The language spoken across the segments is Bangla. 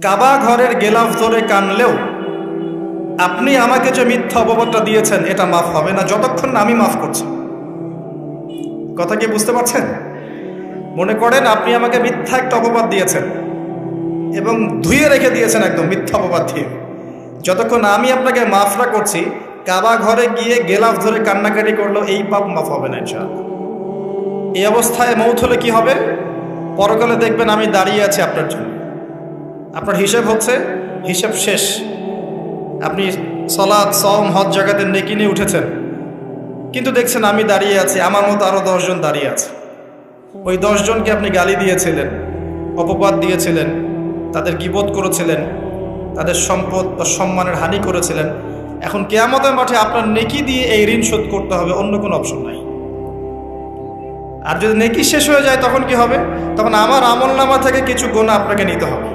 কাবা ঘরের গেলাফ ধরে কানলেও আপনি আমাকে যে মিথ্যা অপবাদটা দিয়েছেন এটা মাফ হবে না যতক্ষণ না আমি মাফ করছি। কথা কি বুঝতে পারছেন? মনে করেন আপনি আমাকে মিথ্যা একটা অপবাদ দিয়েছেন এবং ধুয়ে রেখে দিয়েছেন একদম মিথ্যা অপবাদ দিয়ে। যতক্ষণ আমি আপনাকে মাফ না করছি, কাবা ঘরে গিয়ে গেলাফ ধরে কান্নাকাটি করলো এই পাপ মাফ হবে না ইনশাআল্লাহ। এই অবস্থায় মৌত হলে কি হবে? পরকালে দেখবেন আমি দাঁড়িয়ে আছি আপনার জন্য। আপনার হিসেব হচ্ছে, হিসেব শেষ। আপনি সালাত, সওম, হজ জাকাতে নেকি নিয়ে উঠেছেন, কিন্তু দেখছেন আমি দাঁড়িয়ে আছি, আমার মতো আরো 10 জন দাঁড়িয়ে আছে। ওই 10 জনকে আপনি গালি দিয়েছিলেন, অপবাদ দিয়েছিলেন, তাদের গীবত করেছিলেন, তাদের সম্পদ বা সম্মানের হানি করেছিলেন। এখন কিয়ামতের মাঠে আপনার নেকি দিয়ে এই ঋণ শোধ করতে হবে, অন্য কোনো অপশন নাই। আর যদি নেকি শেষ হয়ে যায় তখন কি হবে? তখন আমার আমলনামা থেকে কিছু গুনাহ আপনাকে নিতে হবে।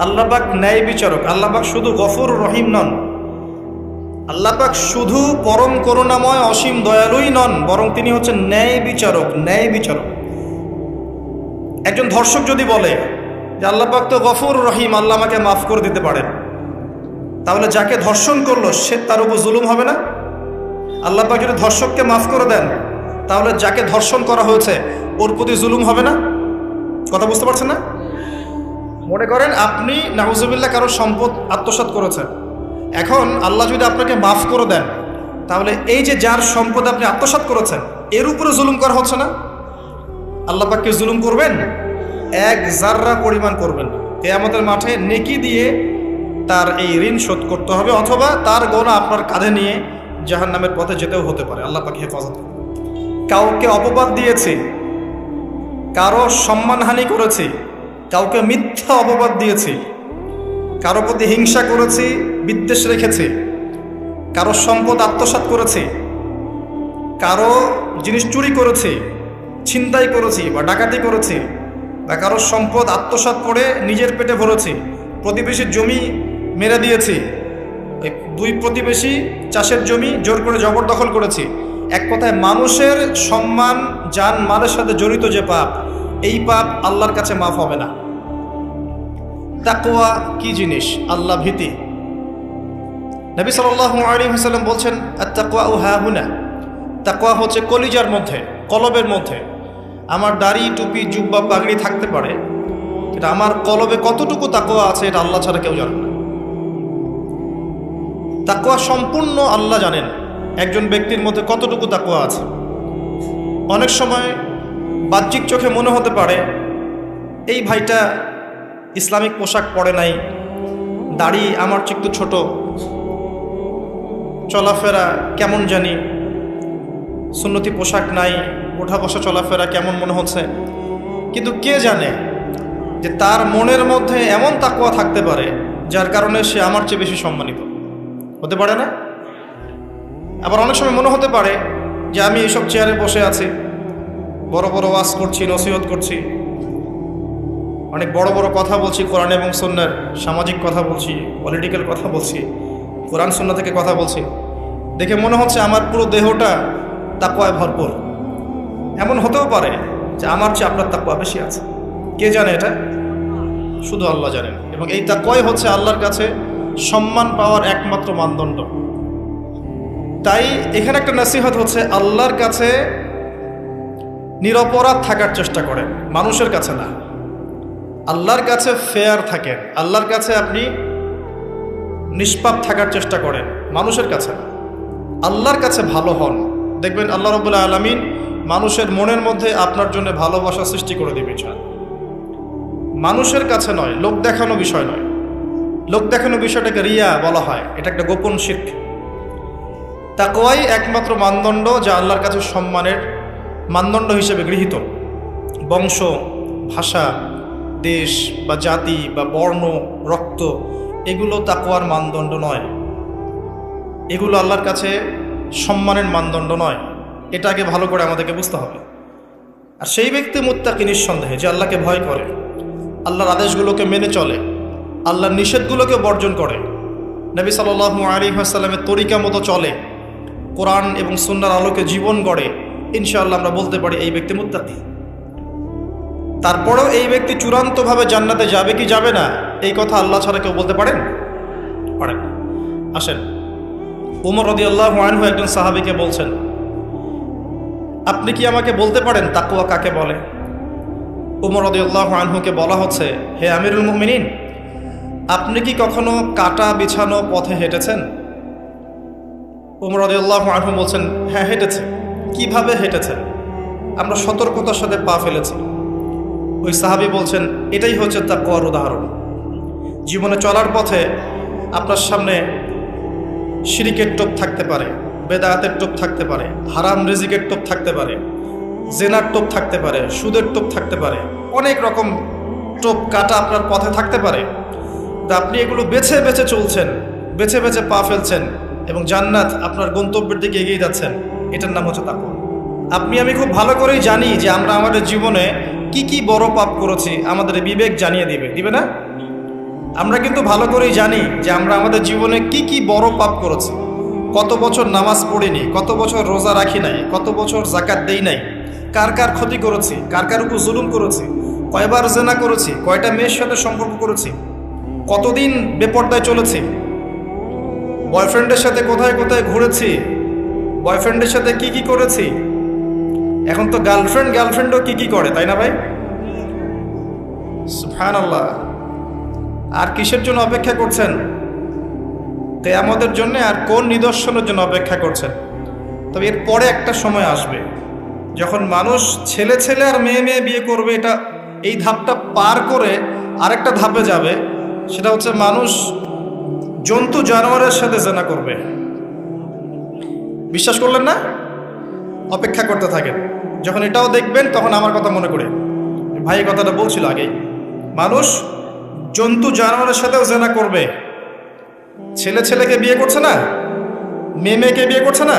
আল্লাহ পাক ন্যায় বিচারক। আল্লাহ পাক শুধু গফুর রহিম নন, আল্লাহ পাক শুধু পরম করুণাময় অসীম দয়ালুই নন, বরং তিনি হচ্ছেন ন্যায় বিচারক। ন্যায় বিচারক। একজন ধর্ষক যদি বলে যে আল্লাহ পাক তো গফুর রহিম, আল্লাহ আমাকে মাফ করে দিতে পারেন, তাহলে যাকে ধর্ষণ করলো সে তার উপর জুলুম হবে না? আল্লাহ পাক যদি ধর্ষককে মাফ করে দেন, তাহলে যাকে ধর্ষণ করা হয়েছে ওর প্রতি জুলুম হবে না? কথা বুঝতে পারছেন না? মনে করেন আপনি নাউজুবিল্লাহ কারো সম্পদ আত্মসাৎ করেছেন, এখন আল্লাহ যদি আপনাকে মাফ করে দেন, তাহলে এই যে যার সম্পদ আপনি আত্মসাৎ করেছেন এর উপরে জুলুম করা হচ্ছে না? আল্লাহ পাককে জুলুম করবেন? এক জাররা পরিমাণ করবেন না। কিয়ামতের মাঠে নেকি দিয়ে তার এই ঋণ শোধ করতে হবে, অথবা তার গোনা আপনার কাঁধে নিয়ে জাহান্নামের পথে যেতেও হতে পারে। আল্লাহ পাক হেফাজত করুন। কাউকে অপবাদ দিয়েছি, কারো সম্মানহানি করেছি, কাউকে মিথ্যা অপবাদ দিয়েছি, কারো প্রতি হিংসা করেছি, বিদ্বেষ রেখেছি, কারো সম্পদ আত্মসাৎ করেছি, কারো জিনিস চুরি করেছি, ছিনতাই করেছি বা ডাকাতি করেছি, বা কারো সম্পদ আত্মসাৎ করে নিজের পেটে ভরেছি, প্রতিবেশীর জমি মেরে দিয়েছি, ওই 2 প্রতিবেশী চাষের জমি জোর করে জবরদখল করেছি। এক কথায় মানুষের সম্মান, জান মালের সাথে জড়িত যে পাপ, এই পাপ আল্লাহর কাছে মাফ হবে না। তাকওয়া কি জিনিস? আল্লাহ ভীতি। নবী সাল্লাল্লাহু আলাইহি ওয়াসাল্লাম বলছেন, আত-তাকওয়া হাহুনা। তাকওয়া হচ্ছে কলিজার মধ্যে, কলবের মধ্যে। আমার দাড়ি, টুপি, জুব্বা, পাগড়ি থাকতে পারে, কিন্তু আমার কলবে কতটুকু তাকওয়া আছে এটা আল্লাহ ছাড়া কেউ জানে না। তাকওয়া সম্পূর্ণ আল্লাহ জানেন একজন ব্যক্তির মধ্যে কতটুকু তাকওয়া আছে। অনেক সময় বাহ্যিক চোখে মনে হতে পারে এই ভাইটা ইসলামিক পোশাক পরে নাই, দাড়ি আমার চেয়ে একটু ছোট, চলাফেরা কেমন জানি, সুন্নতি পোশাক নাই, ওঠা বসা চলাফেরা কেমন মনে হচ্ছে। কিন্তু কে জানে যে তার মনের মধ্যে এমন তাকওয়া থাকতে পারে যার কারণে সে আমার চেয়ে বেশি সম্মানিত হতে পারে না? আবার অনেক সময় মনে হতে পারে যে আমি এইসব চেয়ারে বসে আছি, বড় বড় ওয়াজ করছি, নসিহত করছি, অনেক বড় বড় কথা বলছি, কোরআন এবং সুন্নাহর সামাজিক কথা বলছি, পলিটিক্যাল কথা বলছি, কোরআন সুন্নাহ থেকে কথা বলছি, দেখে মনে হচ্ছে আমার পুরো দেহটা তাকওয়ায় ভরপুর। এমন হতেও পারে যে আমার চেয়ে আপনার তাকওয়া বেশি আছে। কে জানে এটা? শুধু আল্লাহ জানেন। এবং এই তাকওয়াই হচ্ছে আল্লাহর কাছে সম্মান পাওয়ার একমাত্র মানদণ্ড। তাই এখানে একটা নসিহত হচ্ছে, আল্লাহর কাছে নিরপরাধ থাকার চেষ্টা করেন, মানুষের কাছে না। আল্লাহর কাছে ফেয়ার থাকেন, আল্লাহর কাছে আপনি নিষ্পাপ থাকার চেষ্টা করেন, মানুষের কাছে না। আল্লাহর কাছে ভালো হন, দেখবেন আল্লাহ রাব্বুল আলামিন মানুষের মনের মধ্যে আপনার জন্য ভালোবাসা সৃষ্টি করে দিবে। মানুষের কাছে নয়, লোক দেখানো বিষয় নয়। লোক দেখানো বিষয়টাকে রিয়া বলা হয়, এটা একটা গোপন শিরক। তাকওয়াই একমাত্র মানদণ্ড যা আল্লাহর কাছে সম্মানের মানদণ্ড হিসেবে গৃহীত। বংশ, ভাষা, দেশ বা জাতি বা বর্ণ, রক্ত, এগুলো তাকওয়ার মানদণ্ড নয়। এগুলো আল্লাহর কাছে সম্মানের মানদণ্ড নয়। এটা আগে ভালো করে আমাদেরকে বুঝতে হবে। আর সেই ব্যক্তি মুত্তাকি নিঃসন্দেহে, যে আল্লাহকে ভয় করে, আল্লাহর আদেশগুলোকে মেনে চলে, আল্লাহর নিষেধগুলোকে বর্জন করে, নবী সাল্লাল্লাহু আলাইহি ওয়াসাল্লামের তরিকা মতো চলে, কোরআন এবং সুন্নাহর আলোকে জীবন গড়ে, ইনশাআল্লাহ আমরা বলতে পারি এই ব্যক্তি মুত্তাকি। তারপরেও এই ব্যক্তি চূড়ান্তভাবে জান্নাতে যাবে কি যাবে না, এই কথা আল্লাহ ছাড়া কেউ বলতে পারেন? আসেন, উমর রাদিয়াল্লাহু আনহু একজন সাহাবীকে বলছেন, আপনি কি আমাকে বলতে পারেন তাকওয়া কাকে বলে? উমর রাদিয়াল্লাহু আনহুকে বলা হচ্ছে, হে আমিরুল মুমিনিন, আপনি কি কখনো কাটা বিছানো পথে হেঁটেছেন? উমর রাদিয়াল্লাহু আনহু বলছেন, হ্যাঁ হেঁটেছে। কিভাবে হেঁটেছেন? আমরা সতর্কতার সাথে পা ফেলেছি। ওই সাহাবী বলছেন, এটাই হচ্ছে তাকওয়ার উদাহরণ। জীবনে চলার পথে আপনার সামনে শিরিকের টোপ থাকতে পারে, বেদায়াতের টোপ থাকতে পারে, হারাম রিজিকের টোপ থাকতে পারে, জেনার টোপ থাকতে পারে, সুদের টোপ থাকতে পারে, অনেক রকম টোপ কাটা আপনার পথে থাকতে পারে। আপনি এগুলো বেছে বেছে চলছেন, বেছে বেছে পা ফেলছেন এবং জান্নাত আপনার গন্তব্যের দিকে এগিয়ে যাচ্ছেন। এটার নাম হচ্ছে তাকওয়া। আপনি আমি খুব ভালো করেই জানি যে আমরা আমাদের জীবনে কি কি বড় পাপ করেছি, আমাদের বিবেক জানিয়ে দিবে না? আমরা কিন্তু ভালো করেই জানি যে আমরা আমাদের জীবনে কি কি বড় পাপ করেছি। কত বছর নামাজ পড়িনি, কত বছর রোজা রাখি নাই, কত বছর যাকাত দেই নাই, কার কার ক্ষতি করেছি, কার কার উপর জুলুম করেছি, কয়বার জেনা করেছি, কয়টা মেয়ের সাথে সম্পর্ক করেছি, কতদিন বেপর্দায় চলেছি, বয়ফ্রেন্ডের সাথে কোথায় কোথায় ঘুরেছি, বয়ফ্রেন্ডের সাথে কি কি করেছি। এখন তো গার্লফ্রেন্ডও কি কি করে, তাই না ভাই? সুবহানাল্লাহ। আর কিসের জন্য অপেক্ষা করছেন? কিয়ামতের জন্য। আর কোন নিদর্শনের জন্য অপেক্ষা করছেন? তবে এর পরে একটা সময় আসবে যখন মানুষ ছেলে ছেলে আর মেয়ে মেয়ে বিয়ে করবে। এই ধাপটা পার করে আরেকটা ধাপে যাবে, সেটা হচ্ছে মানুষ জন্তু জানোয়ারের সাথে জেনা করবে। বিশ্বাস করলেন না? অপেক্ষা করতে থাকেন। যখন এটাও দেখবেন তখন আমার কথা মনে করে, ভাই কথাটা বলছিল আগেই, মানুষ জন্তু জানোয়ারের সাথেও জেনা করবে। ছেলে ছেলেকে বিয়ে করছে না, মেয়ে মেয়েকে বিয়ে করছে না,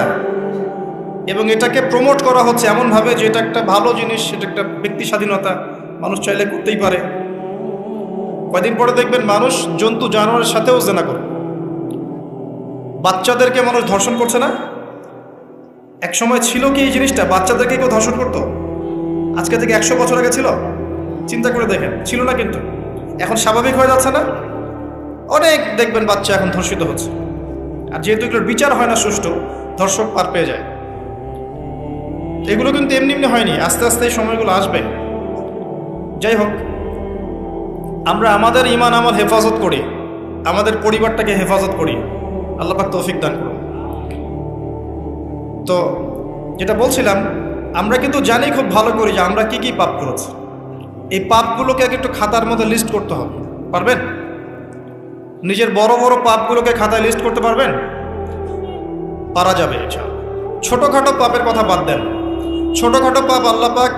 এবং এটাকে প্রমোট করা হচ্ছে এমনভাবে যে এটা একটা ভালো জিনিস, এটা একটা ব্যক্তি স্বাধীনতা, মানুষ চাইলে করতেই পারে। কয়দিন পরে দেখবেন মানুষ জন্তু জানোয়ারের সাথেও জেনা করে। বাচ্চাদেরকে মানুষ ধর্ষণ করছে না? এক সময় ছিল কি এই জিনিসটা? বাচ্চাদেরকে কেউ ধর্ষণ করতো? আজকে থেকে 100 বছর আগে ছিল? চিন্তা করে দেখেন, ছিল না। কিন্তু এখন স্বাভাবিক হয়ে যাচ্ছে না? অনেক দেখবেন বাচ্চা এখন ধর্ষিত হচ্ছে। আর যেহেতু এগুলোর বিচার হয় না সুষ্ঠু, ধর্ষক পার পেয়ে যায়। এগুলো কিন্তু এমনি এমনি হয়নি, আস্তে আস্তে এই সময়গুলো আসবে। যাই হোক, আমরা আমাদের ঈমান আমল হেফাজত করি, আমাদের পরিবারটাকে হেফাজত করি। আল্লাহ পাক তৌফিক দান করুন। তো যেটা বলছিলাম, আমরা কিন্তু জানি খুব ভালো করি যে আমরা কি কি পাপ করেছি। এই পাপগুলোকে একটু খাতার মধ্যে লিস্ট করতে হবে। পারবেন? নিজের বড় বড় পাপগুলোকে খাতায় লিস্ট করতে পারবেন? পারা যাবে ইনশাআল্লাহ। ছোটখাটো পাপের কথা বাদ দেন। ছোটখাটো পাপ আল্লাহ পাক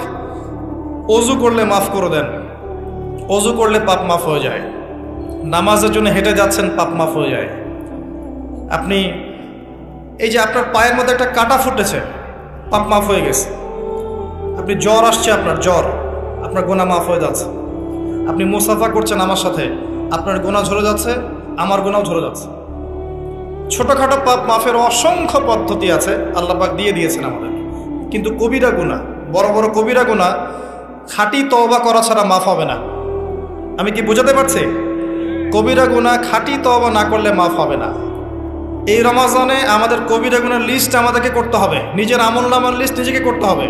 ওযু করলে মাফ করে দেন। ওযু করলে পাপ মাফ হয়ে যায়। নামাজের জন্য হেঁটে যাচ্ছেন, পাপ মাফ হয়ে যায়। আপনি এই যে আপনার পায়ের মধ্যে একটা কাটা ফুটেছে, পাপ মাফ হয়ে গেছে। আপনি জ্বর আসছে, আপনার গোনা মাফ হয়ে যাচ্ছে। আপনি মুসাফা করছেন আমার সাথে, আপনার গোনা ঝরে যাচ্ছে, আমার গোনাও ঝরে যাচ্ছে। ছোটখাটো পাপ মাফের অসংখ্য পদ্ধতি আছে, আল্লাহ পাক দিয়ে দিয়েছেন আমাদের। কিন্তু কবিরা গুনাহ, বড় বড় কবিরা গুনাহ খাঁটি তওবা করা ছাড়া মাফ হবে না। আমি কি বোঝাতে পারছি? কবিরা গুনাহ খাঁটি তওবা না করলে মাফ হবে না। এই রমাজানে আমাদের কবিরা গুনার লিস্ট আমাদেরকে করতে হবে, নিজের আমলনামার লিস্ট নিজেকে করতে হবে।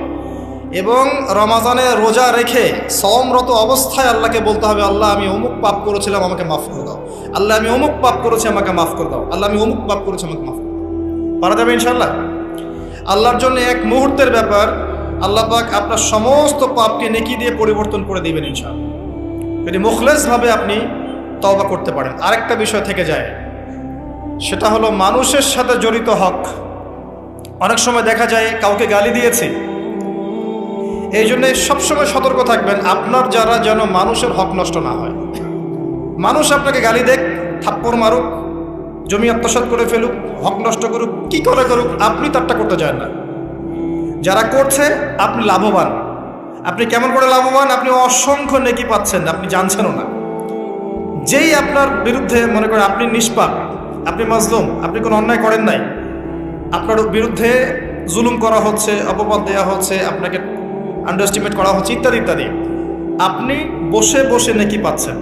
এবং রমাজানে রোজা রেখে সওমরত অবস্থায় আল্লাহকে বলতে হবে, আল্লাহ আমি অমুক পাপ করেছিলাম, আমাকে মাফ করে দাও। আল্লাহ আমি অমুক পাপ করেছি, আমাকে মাফ করে দাও। আল্লাহ আমি অমুক পাপ করেছি, আমাকে মাফ করে দাও। পারা যাবে ইনশাআল্লাহ? আল্লাহর জন্য এক মুহূর্তের ব্যাপার। আল্লাহ পাক আপনার সমস্ত পাপকে নেকি দিয়ে পরিবর্তন করে দিবেন ইনশাআল্লাহ, যদি মুখলেসভাবে আপনি তওবা করতে পারেন। আরেকটা বিষয় থেকে যায়, সেটা হলো মানুষের সাথে জড়িত হক। অনেক সময় দেখা যায় কাউকে গালি দিয়েছি, এই জন্য সবসময় সতর্ক থাকবেন আপনার যারা, যেন মানুষের হক নষ্ট না হয়। মানুষ আপনাকে গালি দেখ, থাপ্পড় মারুক, জমি আত্মসাৎ করে ফেলুক, হক নষ্ট করুক, কি করে করুক, আপনি তারটা করতে চান না। যারা করছে আপনি লাভবান। আপনি কেমন করে লাভবান? আপনি অসংখ্য নেকি পাচ্ছেন, আপনি জানছেনও না। যেই আপনার বিরুদ্ধে মনে করেন আপনি নিষ্পাপ, আপনি মাজলুম, আপনি কোনো অন্যায় করেন নাই, আপনার বিরুদ্ধে জুলুম করা হচ্ছে, অপবাদ দেওয়া হচ্ছে, আপনাকে আন্ডারএস্টিমেট করা হচ্ছে, ইত্যাদি ইত্যাদি। আপনি বসে বসে নেকি পাচ্ছেন,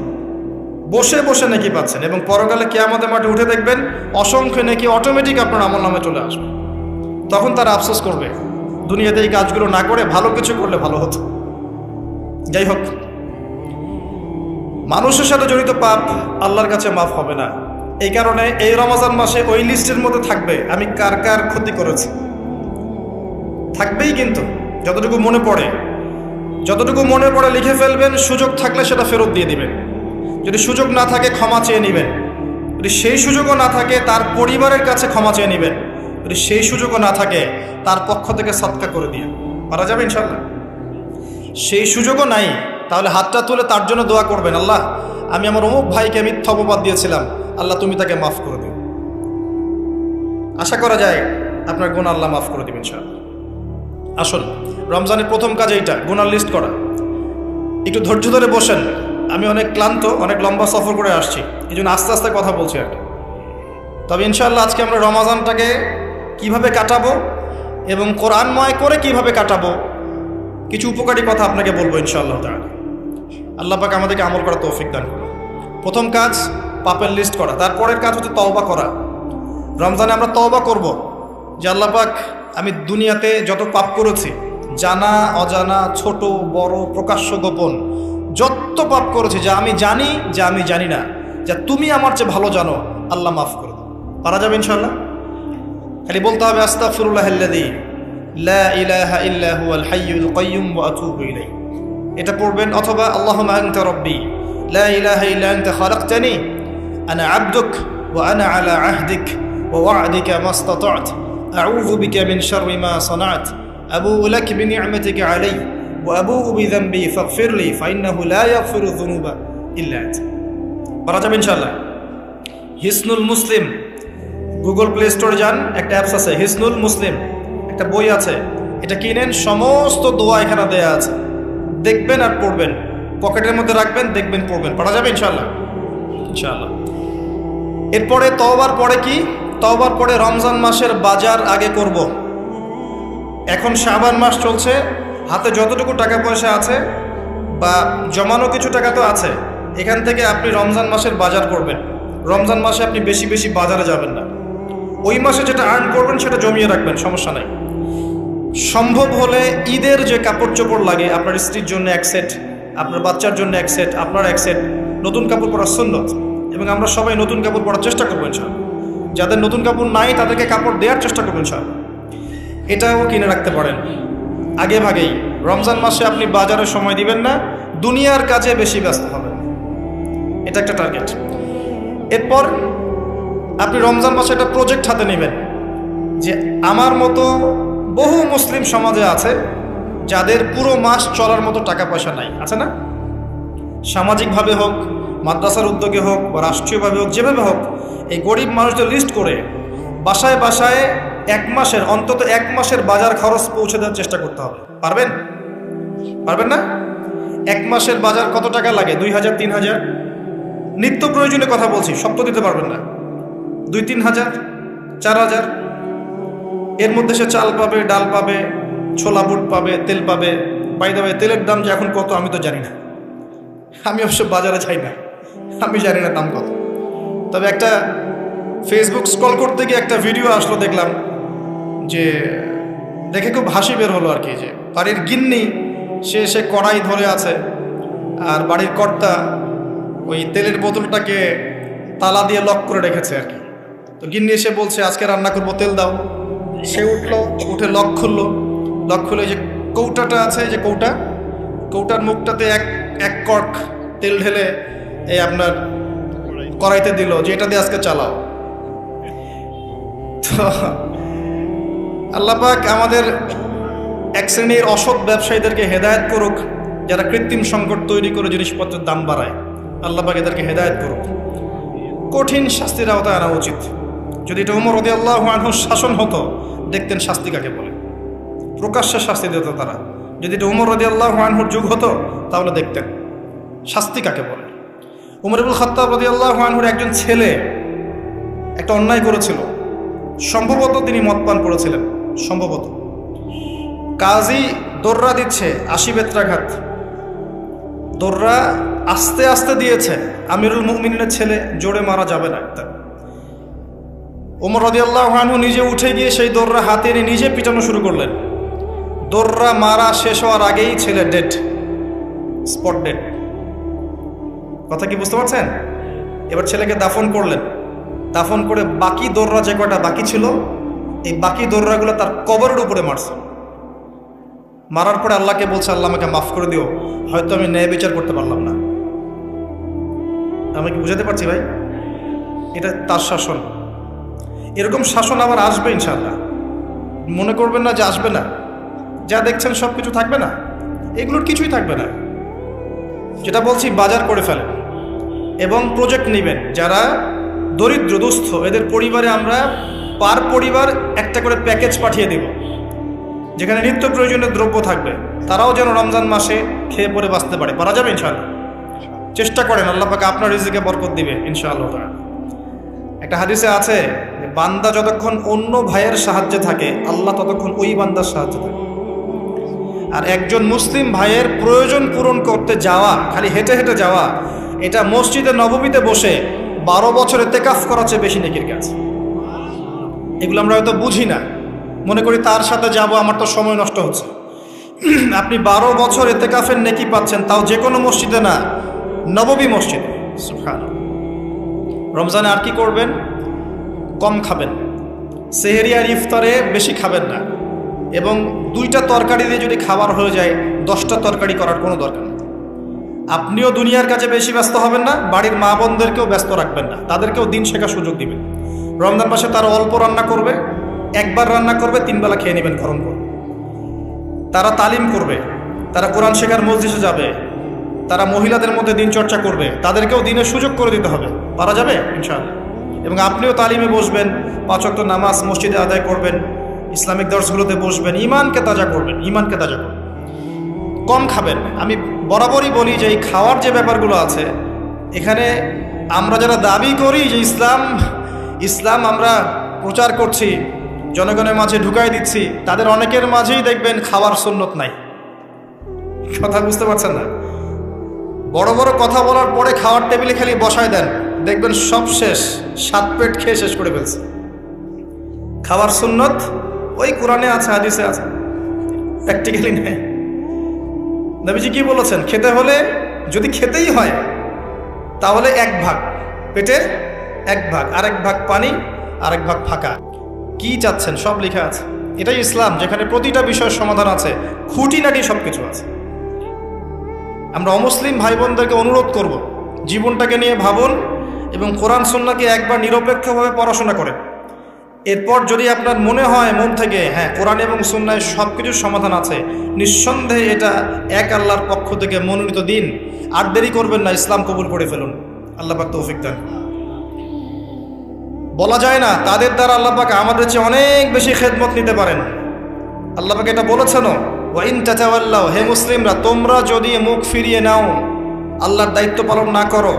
বসে বসে নেকি পাচ্ছেন, এবং পরকালে কিয়ামতের মাঠে উঠে দেখবেন অসংখ্য নেকি অটোমেটিক আপনার আমলনামে চলে আসবে। তখন তারা আফসোস করবে দুনিয়াতে এই কাজগুলো না করে ভালো কিছু করলে ভালো হতো। যাই হোক, মানুষের সাথে জড়িত পাপ আল্লাহর কাছে মাফ হবে না। এই কারণে এই রমজান মাসে ওই লিস্টের মধ্যে থাকবে আমি কার কার ক্ষতি করেছি, থাকবেই। কিন্তু যতটুকু মনে পড়ে লিখে ফেলবেন, সুযোগ থাকলে সেটা ফেরত দিয়ে দিবেন। যদি সুযোগ না থাকে ক্ষমা চেয়ে নেবেন, যদি সেই সুযোগও না থাকে তার পরিবারের কাছে ক্ষমা চেয়ে নেবেন, যদি সেই সুযোগও না থাকে তার পক্ষ থেকে সদকা করে দিয়ে পারা যাবে ইনশাল্লাহ। সেই সুযোগও নাই, তাহলে হাতটা তুলে তার জন্য দোয়া করবেন, আল্লাহ আমি আমার অমুক ভাইকে মিথ্যা অপবাদ দিয়েছিলাম, আল্লাহ তুমি তাকে মাফ করে দিও। আশা করা যায় আপনার গুনাহ আল্লাহ মাফ করে দিবেন ইনশাআল্লাহ। আসুন, রমজানের প্রথম কাজ এইটা, গুনার লিস্ট করা। একটু ধৈর্য ধরে বসেন, আমি অনেক ক্লান্ত, অনেক লম্বা সফর করে আসছি, এই জন্য আস্তে আস্তে কথা বলছি আর কি। তবে ইনশাআল্লাহ আজকে আমরা রমজানটাকে কিভাবে কাটাবো এবং কোরআনময় করে কিভাবে কাটাবো কিছু উপকারী কথা আপনাকে বলবো ইনশাআল্লাহ তাআলা। আল্লাহ পাক আমাদেরকে আমল করার তৌফিক দান করুন। প্রথম কাজ পাপের লিস্ট করা, তারপরের কাজ হচ্ছে তওবা করা। রমজানে আমরা তওবা করব যে আল্লাহ পাক আমি দুনিয়াতে যত পাপ করেছি, জানা অজানা, ছোট বড়, প্রকাশ্য গোপন, যত পাপ করেছি, যা আমি জানি যা আমি জানি না, যা তুমি আমার চেয়ে ভালো জানো, আল্লাহ মাফ করে দাও। পারা যাবে ইনশাআল্লাহ। খালি বলতে হবে আস্তাগফিরুল্লাহাল্লাযী লা ইলাহা ইল্লা হুয়াল হাইয়ুল কাইয়্যুম ওয়া আতুবু ইলাইহি, এটা পড়বেন। অথবা আল্লাহুম্মা আনতা রাব্বী লা ইলাহা ইল্লা আনতা খালাকতানি আনা আবদুক ওয়া আনা আলা আহদিক ওয়া ওয়া'দিকা মাস্তাতা'ত আউযু বিকা মিন শাররি মা সানা'ত আবুউ লাক বিনি'মাতিকা আলাইয়া ওয়া আবুউ বিযানবি ফাগফিরলি ফাইন্নাহু লা ইয়াগফিরু যুনুবা ইল্লা আনতা। পারা যাবে ইনশাআল্লাহ। হিসনুল মুসলিম, গুগল প্লে স্টোরে যান, একটা অ্যাপস আছে হিসনুল মুসলিম, একটা বই আছে, এটা কিনেন, সমস্ত দোয়া এখানে দেয়া আছে, দেখবেন আর পড়বেন, পকেটের মধ্যে রাখবেন, দেখবেন, পড়বেন। পড়া যাবে ইনশাআল্লাহ ইনশাআল্লাহ। এরপরে তওবার পরে কি? তওবার পরে রমজান মাসের বাজার আগে করব। এখন শাবান মাস চলছে, হাতে যতটুকু টাকা পয়সা আছে বা জমানো কিছু টাকা তো আছে, এখান থেকে আপনি রমজান মাসের বাজার করবেন। রমজান মাসে আপনি বেশি বেশি বাজারে যাবেন না, ওই মাসে যেটা আর্ন করবেন সেটা জমিয়ে রাখবেন, সমস্যা নাই। সম্ভব হলে ঈদের যে কাপড় চোপড় লাগে, আপনার স্ত্রীর জন্য এক সেট, আপনার বাচ্চার জন্য এক সেট, আপনার এক সেট, নতুন কাপড় পরা সুন্নত, এবং আমরা সবাই নতুন কাপড় পরার চেষ্টা করবো ইনশাআল্লাহ। যাদের নতুন কাপড় নাই তাদেরকে কাপড় দেওয়ার চেষ্টা করবেন ইনশাআল্লাহ। এটাও কিনে রাখতে পারেন আগে ভাগেই। রমজান মাসে আপনি বাজারে সময় দিবেন না, দুনিয়ার কাজে বেশি ব্যস্ত হবেন, এটা একটা টার্গেট। এরপর আপনি রমজান মাসে একটা প্রজেক্ট হাতে নেবেন যে আমার মতো বহু মুসলিম সমাজে আছে যাদের পুরো মাস চলার মতো টাকা পয়সা নাই, আছে না? সামাজিকভাবে হোক, মাদ্রাসার উদ্যোগে হোক, বা রাষ্ট্রীয়ভাবে হোক, যেভাবে হোক, এই গরিব মানুষদের লিস্ট করে বাসায় বাসায় অন্তত এক মাসের বাজার খরচ পৌঁছে দেওয়ার চেষ্টা করতে হবে। পারবেন? পারবেন না? এক মাসের বাজার কত টাকা লাগে? 2000, 3000। নিত্য প্রয়োজনীয় কথা বলছি, সব তো দিতে পারবেন না। 2-3 হাজার, 4 হাজার, এর মধ্যে সে চাল পাবে, ডাল পাবে, ছোলা বুট পাবে, তেল পাবে। বাই দ্য ওয়ে, তেলের দাম যে এখন কত আমি তো জানি না, আমি অবশ্য বাজারে যাই না, আমি জানি না দাম কত। তবে একটা ফেসবুক স্ক্রল করতে গিয়ে একটা ভিডিও আসলো, দেখলাম, যে দেখে খুব হাসি বের হলো আর কি, যে বাড়ির গিন্নি সে কড়াই ধরে আছে, আর বাড়ির কর্তা ওই তেলের বোতলটাকে তালা দিয়ে লক করে রেখেছে আর কি। তো গিন্নি এসে বলছে আজকে রান্না করবো, তেল দাও। সে উঠে লক খুললো, লক খুলে যে কৌটাটা আছে, যে কৌটার মুখটাতে এক কর্ক তেল ঢেলে এই আপনার কড়াইতে দিল, যে এটা দিয়ে আজকে চালাও। তো আল্লাহ পাক আমাদের এক শ্রেণীর অসৎ ব্যবসায়ীদেরকে হেদায়েত করুক, যারা কৃত্রিম সংকট তৈরি করে জিনিসপত্রের দাম বাড়ায়। আল্লাহ পাক এদেরকে হেদায়েত করুক, কঠিন শাস্তির আওতায় আনা উচিত। যদি এটা ওমর রাদিয়াল্লাহু আনহুর শাসন হতো, দেখতেন শাস্তি কাকে বলে, প্রকাশ্যে শাস্তি দিত তারা। যদি এটা ওমর রাদিয়াল্লাহু আনহুর যুগ হতো, তাহলে দেখতেন শাস্তি কাকে বলে। ওমর ইবনুল খাত্তাব রাদিয়াল্লাহু আনহুর একজন ছেলে একটা অন্যায় করেছিল, সম্ভবত তিনি মদ পান করেছিলেন, সম্ভবত। কাজী দৌড়া দিচ্ছে 80 বেত্রাঘাত, দোররা আস্তে আস্তে দিয়েছে, আমিরুল মুমিনের ছেলে, জোরে মারা যাবে না। ওমর রাদিয়াল্লাহু আনহু নিজে উঠে গিয়ে সেই দোররা হাতে নিয়ে নিজে পিটানো শুরু করলেন। দোররা মারা শেষ হওয়ার আগেই ছেলে ডেড, স্পট ডেড। কথা কি বুঝতে পারছেন? এবার ছেলেকে দাফন করলেন। দাফন করে বাকি দোররা যে কয়টা বাকি ছিল, এই বাকি দোররাগুলো তার কবরের উপরে মারছে। মারার পরে আল্লাহকে বলছে, আল্লাহ আমাকে মাফ করে দিও, হয়তো আমি ন্যায় বিচার করতে পারলাম না। আমি কি বুঝাতে পারছি ভাই? এটা তার শাসন। এরকম শাসন আবার আসবে ইনশাআল্লাহ। মনে করবেন না যে আসবে না। যা দেখছেন সব কিছু থাকবে না, এগুলোর কিছুই থাকবে না। যেটা বলছি, বাজার করে ফেলেন এবং প্রজেক্ট নেবেন। যারা দরিদ্র দুস্থ, এদের পরিবারে আমরা পার পরিবার একটা করে প্যাকেজ পাঠিয়ে দেব, যেখানে নিত্য প্রয়োজনীয় দ্রব্য থাকবে। তারাও যেন রমজান মাসে খেয়ে পরে বাঁচতে পারে। পারা যাবে ইনশাআল্লাহ। চেষ্টা করেন, আল্লাহ পাক আপনার রিজিকে বরকত দিবে ইনশাআল্লাহ। একটা হাদিসে আছে, বান্দা যতক্ষণ অন্য ভাইয়ের সাহায্যে থাকে, আল্লাহ ততক্ষণ ওই বান্দার সাহায্যে থাকে। আর একজন মুসলিম ভাইয়ের প্রয়োজন পূরণ করতে যাওয়া, খালি হেঁটে হেঁটে যাওয়া, এটা মসজিদে নববীতে বসে 12 বছর ইতিকাফ করার চেয়ে বেশি নেকির কাজ। এগুলো আমরা হয়তো বুঝি না, মনে করি তার সাথে যাব, আমার তো সময় নষ্ট হচ্ছে। আপনি 12 বছর ইতিকাফের নেকি পাচ্ছেন, তাও যে কোনো মসজিদে না, নববী মসজিদে। সুবহানাল্লাহ। রমজানে আর কি করবেন? কম খাবেন, সেহরি আর ইফতারে বেশি খাবেন না, এবং 2টা তরকারি দিয়ে যদি খাবার হয়ে যায়, 10টা তরকারি করার কোনো দরকার নেই। আপনিও দুনিয়ার কাছে বেশি ব্যস্ত হবেন না, বাড়ির মা বোনদেরকেও ব্যস্ত রাখবেন না, তাদেরকেও দিন শেখার সুযোগ দিবেন। রমজান মাসে তারা অল্প রান্না করবে, একবার রান্না করবে, 3 বেলা খেয়ে নেবেন গরম করে। তারা তালিম করবে, তারা কোরআন শেখার মজলিসে যাবে, তারা মহিলাদের মধ্যে দিন চর্চা করবে, তাদেরকেও দিনের সুযোগ করে দিতে হবে। পারা যাবে ইনশাআল্লাহ। এবং আপনিও তালিমে বসবেন, 5 ওয়াক্ত নামাজ মসজিদে আদায় করবেন, ইসলামিক দর্শগুলোতে বসবেন, ইমানকে তাজা করবেন, ইমানকে তাজা করবেন। কম খাবেন। আমি বরাবরই বলি যে এই খাওয়ার যে ব্যাপারগুলো আছে, এখানে আমরা যারা দাবি করি যে ইসলাম আমরা প্রচার করছি, জনগণের মাঝে ঢুকাই দিচ্ছি, তাদের অনেকের মাঝেই দেখবেন খাওয়ার সুন্নত নাই। কথা বুঝতে পারছেন না? বড় বড় কথা বলার পরে খাওয়ার টেবিলে খালি বসায় দেন, দেখবেন সব শেষ, 7 পেট খেয়ে শেষ করে ফেলছে। খাওয়ার সুন্নত ওই কোরআনে আছে, হাদিসে আছে, প্র্যাকটিক্যালি নেই। নবীজি কি বলেছেন? খেতে হলে, যদি খেতেই হয়, তাহলে 1 ভাগ পেটের 1 ভাগ, আরেক ভাগ পানি, আরেক ভাগ ফাঁকা। কি চাচ্ছেন সব লেখা আছে। এটাই ইসলাম, যেখানে প্রতিটা বিষয়ের সমাধান আছে, খুঁটিনাটি সব কিছু আছে। আমরা অমুসলিম ভাই বোনদেরকে অনুরোধ করব, জীবনটাকে নিয়ে ভাবুন এবং কোরআন সুন্নাহকে একবার নিরপেক্ষভাবে পড়াশোনা করেন। এরপর যদি আপনার মনে হয় মন থেকে, হ্যাঁ, কোরআন এবং সুন্নাহয় সব কিছুর সমাধান আছে, নিঃসন্দেহে এটা এক আল্লাহর পক্ষ থেকে মনোনীত দিন, আর দেরি করবেন না, ইসলাম কবুল করে ফেলুন। আল্লাহ পাক তৌফিক দেন। বলা যায় না তাদের দ্বারা আল্লাহ পাক আমাদের চেয়ে অনেক বেশি খেদমত নিতে পারেন। আল্লাহ পাক এটা বলেছেন, ওয়া ইন তাতাওয়াল্লাউ, হে মুসলিমরা, তোমরা যদি মুখ ফিরিয়ে নাও, আল্লাহর দায়িত্ব পালন না করো,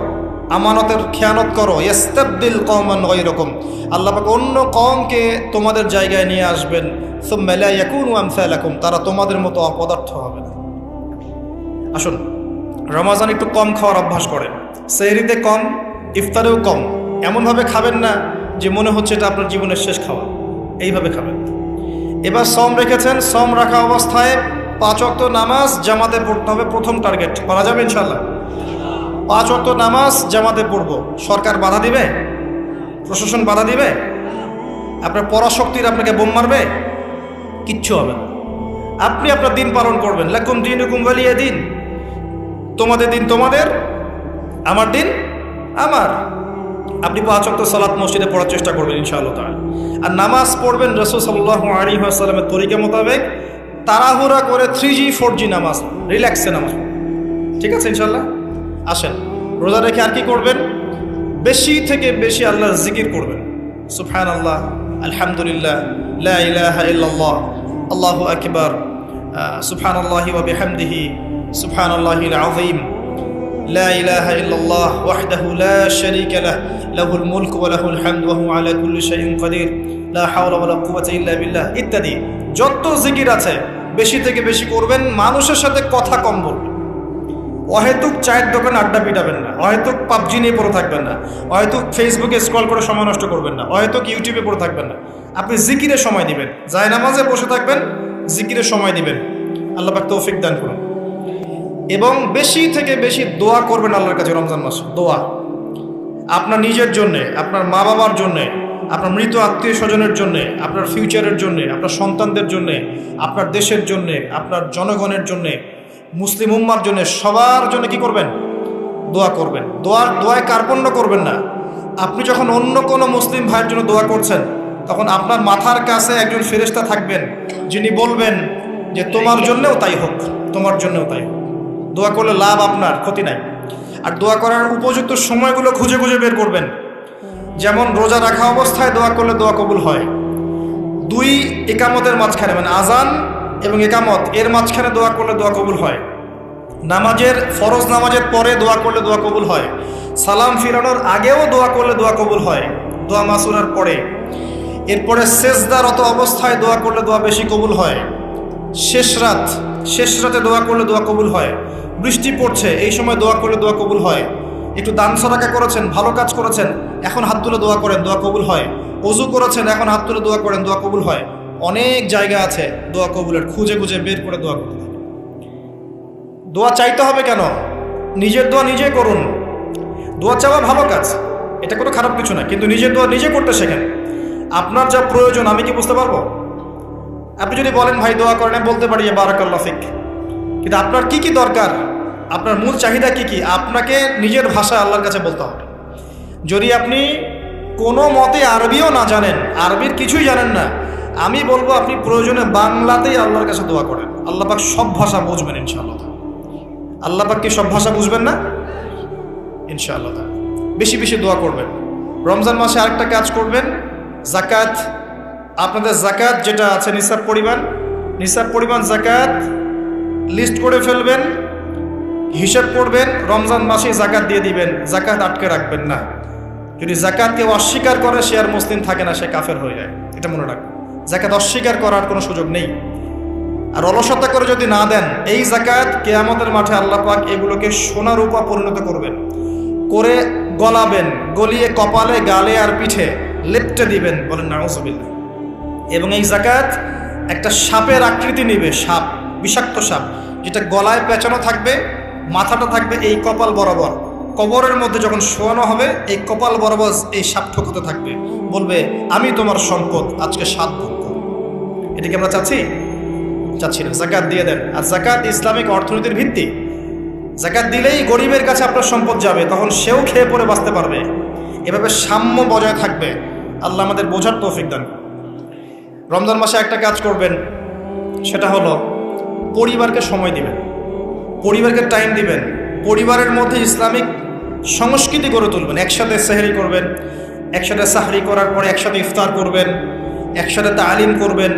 আমানতের খেয়ানত করো, ইস্তাবদিল কওমান গায়রাকুম, আল্লাহ পাক অন্য কওমকে তোমাদের জায়গায় নিয়ে আসবেন, সুম্মা লা ইয়াকুনু আমসালাকুম, তারা তোমাদের মতো অপদার্থ হবে না। আসুন, রমজান একটু কম খাওয়ার অভ্যাস করেন, সেহরিতে কম, ইফতারেও কম। এমনভাবে খাবেন না যে মনে হচ্ছে এটা আপনার জীবনের শেষ খাওয়া, এইভাবে খাবেন। এবার সম রেখেছেন, সম রাখা অবস্থায় 5 ওয়াক্ত নামাজ জামাতে পড়তে হবে, প্রথম টার্গেট। পারা যাবে ইনশাআল্লাহ? 5 ওয়াক্ত নামাজ জামাতে পড়বো। সরকার বাধা দিবে? প্রশাসন বাধা দিবে? আপনার পরাশক্তির আপনাকে বোম মারবে? কিচ্ছু হবে না। আপনি আপনার দিন পালন করবেন। লাকুম দীনুকুম ওয়ালিয়া দিন, তোমাদের দিন তোমাদের, আমার দিন আমার। আপনি 5 ওয়াক্ত সালাত মসজিদে পড়ার চেষ্টা করবেন ইনশাআল্লাহ তাআলা। আর নামাজ পড়বেন রাসূল সাল্লাল্লাহু আলাইহি ওয়াসাল্লামের তরিকা মোতাবেক, তাড়াহুড়া করে 3G 4G নামাজ, রিল্যাক্সে নামাজ। ঠিক আছে ইনশাআল্লাহ? আসেন, রোজা রেখে আর কি করবেন? বেশি থেকে বেশি আল্লাহর জিকির করবেন। সুবহানাল্লাহ, আলহামদুলিল্লাহ, লা ইলাহা ইল্লাল্লাহ, আল্লাহু আকবার, সুবহানাল্লাহি ওয়া বিহামদিহি, সুবহানাল্লাহিল আযীম, লা ইলাহা ইল্লাল্লাহ ওয়াহদাহু লা শারীকা লাহ, লাহুল মুলকু ওয়া লাহুল হামদু ওয়া হুয়া আলা কুল্লি শাইইন কাদির, লা হাওলা ওয়া লা কুওয়াতা ইল্লা বিল্লাহ ইত্যাদি। যত জিকির আছে বেশি থেকে বেশি করবেন। মানুষের সাথে কথা কম বলবেন। অহেতুক চায়ের দোকানে আড্ডা পিটাবেন না, অহেতুক পাবজি নিয়ে পড়ে থাকবেন না, অহেতুক ফেসবুকে স্ক্রল করে সময় নষ্ট করবেন না, অহেতুক ইউটিউবে পড়ে থাকবেন না। আপনি জিকিরে সময় দিবেন, জায়নামাজে বসে থাকবেন, জিকিরে সময় দিবেন। আল্লাহ পাক তৌফিক দান করুন। এবং বেশি থেকে বেশি দোয়া করবেন আল্লাহর কাছে রমজান মাসে। দোয়া আপনার নিজের জন্যে, আপনার মা বাবার জন্যে, আপনার মৃত আত্মীয় স্বজনের জন্যে, আপনার ফিউচারের জন্যে, আপনার সন্তানদের জন্যে, আপনার দেশের জন্যে, আপনার জনগণের জন্যে, মুসলিম উম্মার জন্য, সবার জন্য কি করবেন? দোয়া করবেন। দোয়ায় কার্পণ্য করবেন না। আপনি যখন অন্য কোনো মুসলিম ভাইয়ের জন্য দোয়া করছেন, তখন আপনার মাথার কাছে একজন ফেরেশতা থাকবেন, যিনি বলবেন যে তোমার জন্যও তাই হোক, তোমার জন্যও তাই হোক। দোয়া করলে লাভ, আপনার ক্ষতি নাই। আর দোয়া করার উপযুক্ত সময়গুলো খুঁজে খুঁজে বের করবেন। যেমন রোজা রাখা অবস্থায় দোয়া করলে দোয়া কবুল হয়। 2 একামতের মাঝখানে, মানে আজান এবং একামত এর মাঝখানে দোয়া করলে দোয়া কবুল হয়। নামাজের, ফরজ নামাজের পরে দোয়া করলে দোয়া কবুল হয়। সালাম ফিরানোর আগেও দোয়া করলে দোয়া কবুল হয়, দোয়া মাসুরার পরে। এরপরে সেজদারত অবস্থায় দোয়া করলে দোয়া বেশি কবুল হয়। শেষ রাতে দোয়া করলে দোয়া কবুল হয়। বৃষ্টি পড়ছে, এই সময় দোয়া করলে দোয়া কবুল হয়। একটু দান সাদাকা করেছেন, ভালো কাজ করেছেন, এখন হাত তুলে দোয়া করেন, দোয়া কবুল হয়। ওযু করেছেন, এখন হাত তুলে দোয়া করেন, দোয়া কবুল হয়। অনেক জায়গা আছে দোয়া কবুলের, খুঁজে খুঁজে বের করে দোয়া করতে হবে। দোয়া চাইতে হবে কেন? নিজের দোয়া নিজে করুন। দোয়া চাওয়া ভালো কাজ, এটা কোনো খারাপ কিছু না, কিন্তু নিজের দোয়া নিজে করতে শেখেন। আপনার যা প্রয়োজন আমি কি বুঝতে পারবো? আপনি যদি বলেন ভাই দোয়া করেন, আমি বলতে পারি বারাকাল্লাহ ফিক, কিন্তু আপনার কি কি দরকার, আপনার মূল চাহিদা কি কি, আপনাকে নিজের ভাষায় আল্লাহর কাছে বলতে হবে। যদি আপনি কোনো মতে আরবিও না জানেন, আরবির কিছুই জানেন না, আমি বলবো আপনি প্রয়োজনে বাংলাতেই আল্লাহর কাছে দোয়া করেন। আল্লাহ পাক সব ভাষা বুঝবেন ইনশাআল্লাহ। আল্লাহ পাক কি সব ভাষা বুঝবেন না? ইনশাআল্লাহ। বেশি বেশি দোয়া করবেন। রমজান মাসে আরেকটা কাজ করবেন, জাকাত। আপনাদের জাকাত যেটা আছে নিসাব পরিমাণ জাকাত লিস্ট করে ফেলবেন, হিসাব করবেন, রমজান মাসে জাকাত দিয়ে দিবেন। জাকাত আটকে রাখবেন না। যদি জাকাত কেউ অস্বীকার করে, সে আর মুসলিম থাকে না, সে কাফের হয়ে যায়। এটা মনে রাখবেন, জাকাত অস্বীকার করার কোনো সুযোগ নেই। আর অলসতা করে যদি না দেন, এই জাকাত কিয়ামতের মাঠে আল্লাহ পাক এগুলোকে সোনা রূপা পরিণত করবেন, করে গলাবেন, গলিয়ে কপালে, গালে আর পিঠে লেপটে দিবেন, বলেন নাউযুবিল্লাহ। এবং এই জাকাত একটা সাপের আকৃতি নেবে, সাপ, বিষাক্ত সাপ, যেটা গলায় পেঁচানো থাকবে, মাথাটা থাকবে এই কপাল বরাবর। কবরের মধ্যে যখন শোয়ানো হবে, এই কপাল বরাবর এই সাপ ঠোকাতে থাকবে, বলবে আমি তোমার সম্পদ, আজকে 7 ভোগ করো। এটা কি আমরা চাচ্ছি? চাচ্ছি না। জাকাত দিয়ে দেন। আর জাকাত ইসলামিক অর্থনীতির ভিত্তি। জাকাত দিলেই গরিবের কাছে আপনার সম্পদ যাবে, তখন সেও খেয়ে পরে বাঁচতে পারবে। এভাবে সাম্য বজায় থাকবে। আল্লাহ আমাদের বোঝার তৌফিক দান। রমজান মাসে একটা কাজ করবেন, সেটা হলো পরিবারকে সময় দিবেন, পরিবারকে টাইম দিবেন, পরিবারের মধ্যে ইসলামিক সংস্কৃতি গড়ে তুলবেন। একসাথে সেহরি করবেন, একসাথে সাহরি করার পরে একসাথে ইফতার করবেন, একসাথে তালিম করবেন,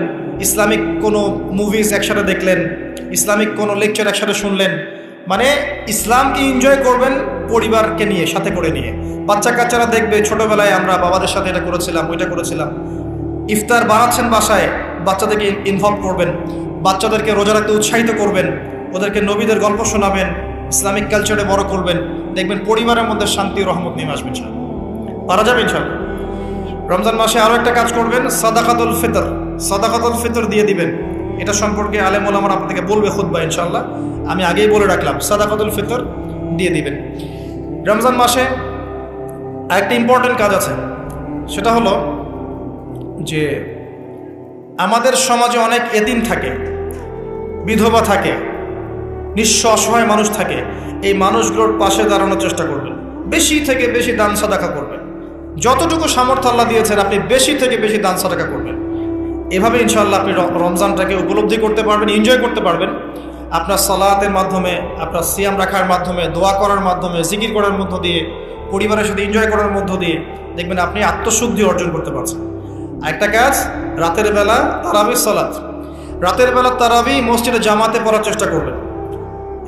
ইসলামিক কোনো মুভিজ একসাথে দেখলেন, ইসলামিক কোনো লেকচার একসাথে শুনলেন। মানে ইসলামকে এনজয় করবেন পরিবারকে নিয়ে, সাথে করে নিয়ে। বাচ্চা কাচ্চারা দেখবে ছোটোবেলায় আমরা বাবাদের সাথে এটা করেছিলাম, ওইটা করেছিলাম। ইফতার বানাচ্ছেন বাসায়, বাচ্চাদেরকে ইনভলভ করবেন, বাচ্চাদেরকে রোজা রাখতে উৎসাহিত করবেন, ওদেরকে নবীদের গল্প শোনাবেন, ইসলামিক কালচারে বড় করবেন। দেখবেন পরিবারের মধ্যে শান্তি রহমত নেমে আসবে ইনশাআল্লাহ। পারা যাবে ইনশাআল্লাহ। রমজান মাসে আরও একটা কাজ করবেন, সাদাকাতুল ফিতর দিয়ে দিবেন। এটা সম্পর্কে আলেম ওলামারা আপনাদেরকে বলবে খুতবা ইনশাআল্লাহ, আমি আগেই বলে রাখলাম, সাদাকাতুল ফিতর দিয়ে দিবেন। রমজান মাসে আরেকটা ইম্পর্টেন্ট কাজ আছে, সেটা হলো যে আমাদের সমাজে অনেক এতিম থাকে, বিধবা থাকে, নিঃস্ব অসহায় মানুষ থাকে। এই মানুষগুলোর পাশে দাঁড়ানোর চেষ্টা করবেন, বেশি থেকে বেশি দান সাদাকা করবেন। যতটুকু সামর্থ্য আল্লাহ দিয়েছেন আপনি বেশি থেকে বেশি দান সাদাকা করবেন। এভাবে ইনশাআল্লাহ আপনি রমজানটাকে উপলব্ধি করতে পারবেন, এনজয় করতে পারবেন। আপনার সালাতের মাধ্যমে, আপনার সিয়াম রাখার মাধ্যমে, দোয়া করার মাধ্যমে, জিকির করার মধ্য দিয়ে, পরিবারের সাথে এনজয় করার মধ্য দিয়ে দেখবেন আপনি আত্মশুদ্ধি অর্জন করতে পারছেন। আরেকটা কাজ, রাতের বেলা তারাবির সালাত, রাতের বেলা তারাবি মসজিদে জামাতে পড়ার চেষ্টা করবেন।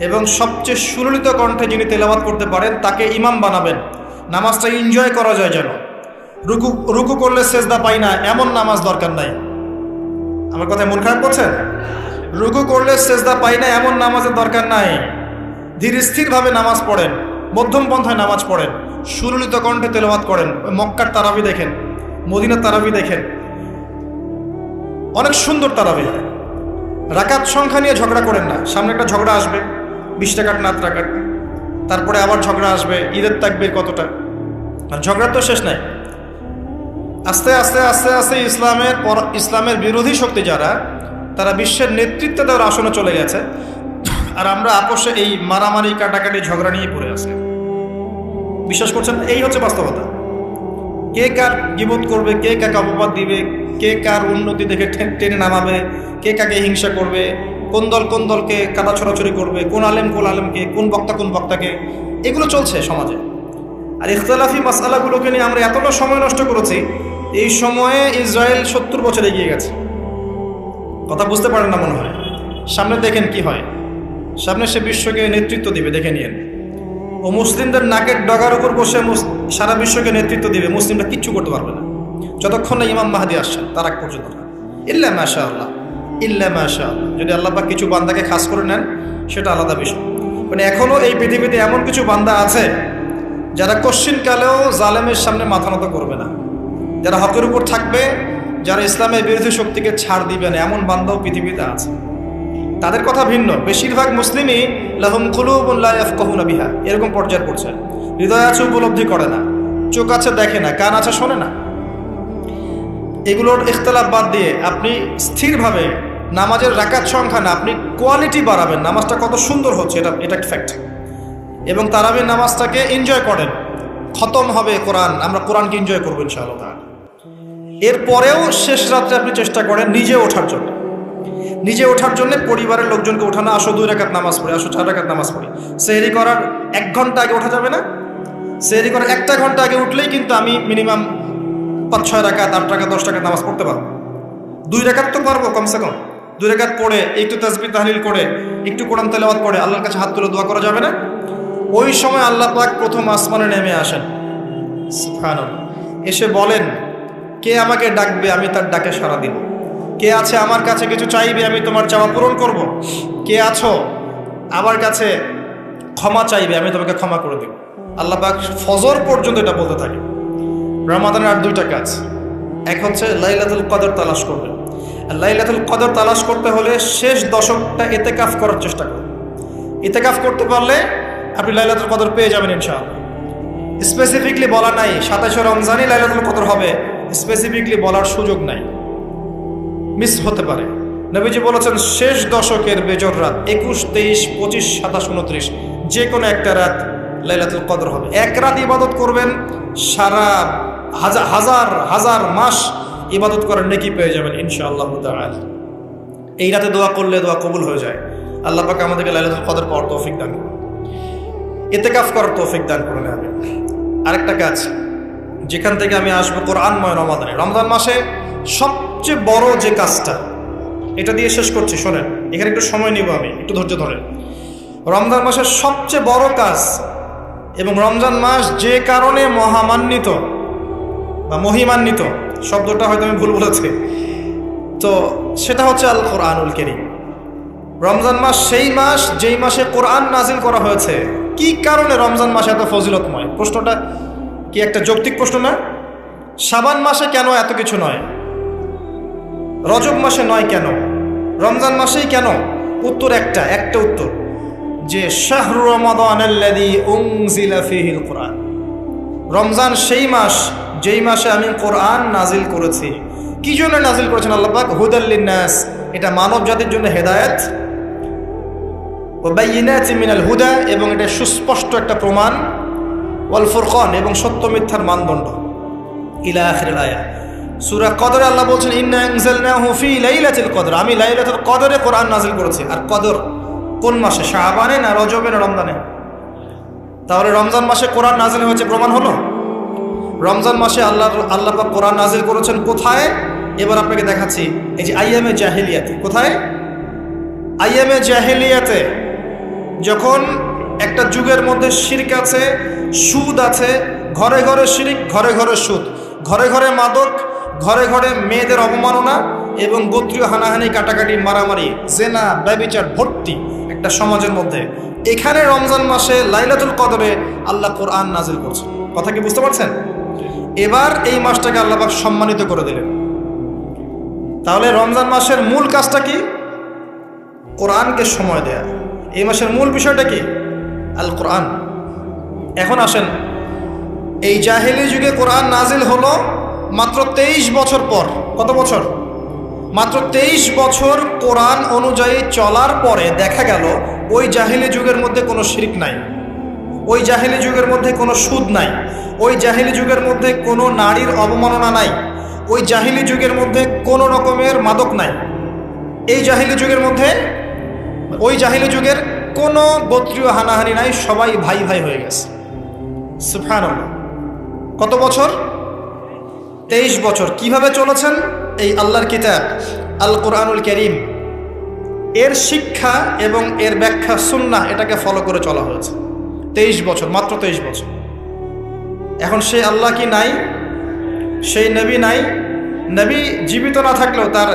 এবং সবচেয়ে সুললিত কণ্ঠে যিনি তেলাওয়াত করতে পারেন তাকে ইমাম বানাবেন। নামাজটা এনজয় করা যায় যেন। রুকু করলে সেজদা পাই না এমন নামাজ দরকার নাই। আমার কথায় মন খারাপ করছেন? রুকু করলে সেজদা পাই না এমন নামাজের দরকার নাই। ধীর স্থিরভাবে নামাজ পড়েন, মধ্যম পন্থায় নামাজ পড়েন, সুললিত কণ্ঠে তেলাওয়াত করেন, মক্কার তারাবি দেখেন, মদিনার তারাবি দেখেন, অনেক সুন্দর তারাবি হয়। রাকাত সংখ্যা নিয়ে ঝগড়া করেন না। সামনে একটা ঝগড়া আসবে 20 টাকার না 8 টাকার, তারপরে আবার ঝগড়া আসবে ঈদের তাকবীর কতটা, আর ঝগড়ার তো শেষ নাই। আস্তে আস্তে আস্তে আস্তে ইসলামের বিরোধী শক্তি যারা, তারা বিশ্বের নেতৃত্বে দেওয়ার আসনে চলে গেছে, আর আমরা আপোষে এই মারামারি কাটাকাটি ঝগড়া নিয়ে পড়ে আছি। বিশ্বাস করছেন? এই হচ্ছে বাস্তবতা। কে কার গীবত করবে, কে কাকে অপবাদ দিবে, কে কার উন্নতি দেখে টেনে নামাবে, কে কাকে হিংসা করবে, কোন দলকে কাদা ছড়াছড়ি করবে, কোন আলেমকে, কোন বক্তাকে, এগুলো চলছে সমাজে। আর ইখতিলাফি মাসআলাগুলোকে নিয়ে আমরা এতটা সময় নষ্ট করেছি, এই সময়ে ইসরায়েল 70 বছর এগিয়ে গেছে। কথা বুঝতে পারেন না মনে হয়। সামনে দেখেন কি হয়, সামনে সে বিশ্বকে নেতৃত্ব দিবে, দেখে নিয়েন। ও মুসলিমদের নাকের ডগার উপর বসে সারা বিশ্বকে নেতৃত্ব দিবে, মুসলিমরা কিচ্ছু করতে পারবে না যতক্ষণ না ইমাম মাহদী আসছেন, তার আগ পর্যন্ত। ইল্লা মাশাআল্লাহ, ইল্লা মাশাআল্লাহ। যদি আল্লাহ পাক কিছু বান্দাকে খাস করে নেন, সেটা আলাদা বিষয়। মানে এখনো এই পৃথিবীতে এমন কিছু বান্দা আছে যারা কশ্চিনকালেও জালেমের সামনে মাথা নত করবে না, যারা হকের উপর থাকবে, যারা ইসলামের বিরোধী শক্তিকে ছাড় দিবে না, এমন বান্দাও পৃথিবীতে আছে। তাদের কথা ভিন্ন। বেশিরভাগ মুসলিমই লাহুম কুলুবুন লা ইয়াফকাহুনা বিহা, এরকম পর্যায়ে পড়ছে। হৃদয় আছে, উপলব্ধি করে না, চোখ আছে দেখে না, কান আছে শোনে না। এগুলোর ইখতিলাফ বাদ দিয়ে আপনি স্থিরভাবে নামাজের রাকাত সংখ্যা না, আপনি কোয়ালিটি বাড়াবেন। নামাজটা কত সুন্দর হচ্ছে, এটা ফ্যাক্ট। এবং তারাবির নামাজটাকে এনজয় করেন। খতম হবে কোরআন, আমরা কোরআনকে এনজয় করবো ইনশাআল্লাহ তাআলা। এরপরেও শেষ রাত্রে আপনি চেষ্টা করেন নিজে ওঠার জন্য পরিবারের লোকজনকে ওঠানো। আসো 2 রাকাত নামাজ পড়ি, আসো 4 রাকাত নামাজ পড়ি। সেহরি করার 1 ঘন্টা আগে ওঠা যাবে না? সেহরি করার 1টা ঘন্টা আগে উঠলেই কিন্তু আমি মিনিমাম 5-6 রাকাত, 8 রাকাত, 10 রাকাত নামাজ পড়তে পারবো। 2 রাকাত তো পারবো কমসে কম। 2 রাকাত পড়ে একটু তাসবিহ তাহলিল করে, একটু কোরআন তেলাওয়াত করে আল্লাহর কাছে হাত তুলে দোয়া করা যাবে না? ওই সময় আল্লাহ পাক প্রথম আসমানে নেমে আসেন, সুবহানাল্লাহ। এসে বলেন, কে আমাকে ডাকবে, আমি তার ডাকে সাড়া দিব। কে আছে আমার কাছে কিছু চাইবে, আমি তোমার চাওয়া পূরণ করব। কে আছো আমার কাছে ক্ষমা চাইবে, আমি তোমাকে ক্ষমা করে দেব। আল্লাহ পাক ফজর পর্যন্ত এটা বলতে থাকে। রমাদানের আর 2টা কাজ। এক হচ্ছে লাইলাতুল কদর তালাশ করবে। আর লাইলাতুল কদর তালাশ করতে হলে শেষ দশকটা ইতিকাফ করার চেষ্টা করুন। ইতিকাফ করতে পারলে আপনি লাইলাতুল কদর পেয়ে যাবেন ইনশাআল্লাহ। স্পেসিফিকলি বলা নাই 27শে রমজানই লাইলাতুল কদর হবে, স্পেসিফিকলি বলার সুযোগ নাই, মিস হতে পারে। নবীজি বলেছেন শেষ দশকের বেজর রাত 21, 23, 25, 27, 29 যে কোনো একটা রাত লাইলাতুল কদর হবে। এক রাত ইবাদত করবেন, সারা হাজার মাস ইবাদত করার নেকি পেয়ে যাবেন ইনশাআল্লাহ তাআলা। এই রাতে দোয়া করলে দোয়া কবুল হয়ে যায়। আল্লাহ পাক আমাদেরকে লাইলাতুল কদর পাওয়ার তৌফিক দান করুন, ইতিকাফ করার তৌফিক দান করুন। আমি আরেকটা কাজ যেখান থেকে আমি আসবো, কোরআনময় রমাদানে, রমজান মাসে সবচেয়ে বড় যে কাজটা, এটা দিয়ে শেষ করছি, শোনেন। এখানে একটু সময় নিব, আমি একটু ধৈর্য ধরেন। রমজান মাসের সবচেয়ে বড় কাজ, এবং রমজান মাস যে কারণে মহামান্বিত বা মহিমান্বিত, শব্দটা হয়তো আমি ভুল বলেছি, তো সেটা হচ্ছে আল কোরআনুল কারীম। রমজান মাস সেই মাস যেই মাসে কোরআন নাজিল করা হয়েছে। কি কারণে রমজান মাসে এত ফজিলতময়? প্রশ্নটা কি একটা যৌক্তিক প্রশ্ন না? শাবান মাসে কেন এত কিছু নয়? রজব মাসে নয় কেন? রমজান মাসেই কেন? উত্তর একটা উত্তর, যে শাহরু রমাদানাল্লাযী উনজিলা ফীহিল কোরআন। রমজান সেই মাস যেই মাসে আমি কোরআন নাজিল করেছি। কি জন্য নাজিল করেছেন আল্লাহ পাক? হুদাল লিন্নাস, এটা মানব জাতির জন্য হেদায়েত, ওয়া বাইয়িনাতিন মিনাল হুদা, এবং এটা সুস্পষ্ট একটা প্রমাণ, ওয়াল ফুরকান, এবং সত্য মিথ্যার মানদণ্ড, ইলা আখিরিল আয়া। সূরা কদরে আল্লাহ বলছেন ইন্না আনজালনাহু ফি লাইলাতুল কদর, আমি লাইলাতুল কদরে কোরআন নাজিল করেছি। আর কদর কোন মাসে? শাবানে না রজবে না রমজানে? তাহলে রমজান মাসে কোরআন নাজিল হয়েছে, প্রমাণ হলো। রমজান মাসে আল্লাহ পাক কোরআন নাজিল করেছেন কোথায়? এবার আপনাকে দেখাচ্ছি। এই যে আইয়ামে জাহেলিয়াতে। কোথায়? আইয়ামে জাহেলিয়াতে, যখন একটা যুগের মধ্যে শিরক আছে, সুদ আছে, ঘরে ঘরে শিরক, ঘরে ঘরে সুদ, ঘরে ঘরে মাদক, ঘরে ঘরে মেয়েদের অবমাননা, এবং গোত্রীয় হানাহানি, কাটাকাটি, মারামারি, জেনা, ব্যভিচার ভর্তি একটা সমাজের মধ্যে এখানে রমজান মাসে লাইলাতুল কদরে আল্লাহ কোরআন নাজিল করছেন। কথা কি বুঝতে পারছেন? এবার এই মাসটাকে আল্লাহ পাক সম্মানিত করে দিলেন। তাহলে রমজান মাসের মূল কাজটা কি? কোরআনকে সময় দেয়া। এই মাসের মূল বিষয়টা কি? আল কোরআন। এখন আসেন, এই জাহেলি যুগে কোরআন নাজিল হলো মাত্র 23 বছর পর। কত বছর? মাত্র 23 বছর কোরআন অনুযায়ী চলার পরে দেখা গেল ওই জাহেলি যুগের মধ্যে কোনো শিরক নাই, ওই জাহেলি যুগের মধ্যে কোনো সুদ নাই, ওই জাহেলি যুগের মধ্যে কোনো নারীর অবমাননা নাই, ওই জাহেলি যুগের মধ্যে কোনো রকমের মাদক নাই, এই জাহেলি যুগের মধ্যে, ওই জাহেলি যুগের কোনো গোত্রীয় হানাহানি নাই, সবাই ভাই ভাই হয়ে গেছে। সুবহানাল্লাহ। কত বছর? 23 বছর। কিভাবে চলেছেন? এই আল্লাহর কিতাব আল কোরআনুল কারীম, এর শিক্ষা এবং এর ব্যাখ্যা সুন্নাহ, এটাকে ফলো করে চলা হয়েছে 23 বছর, মাত্র 23 বছর। এখন সেই আল্লাহ কি নাই? সেই নবী নাই? নবী জীবিত না থাকলেও তার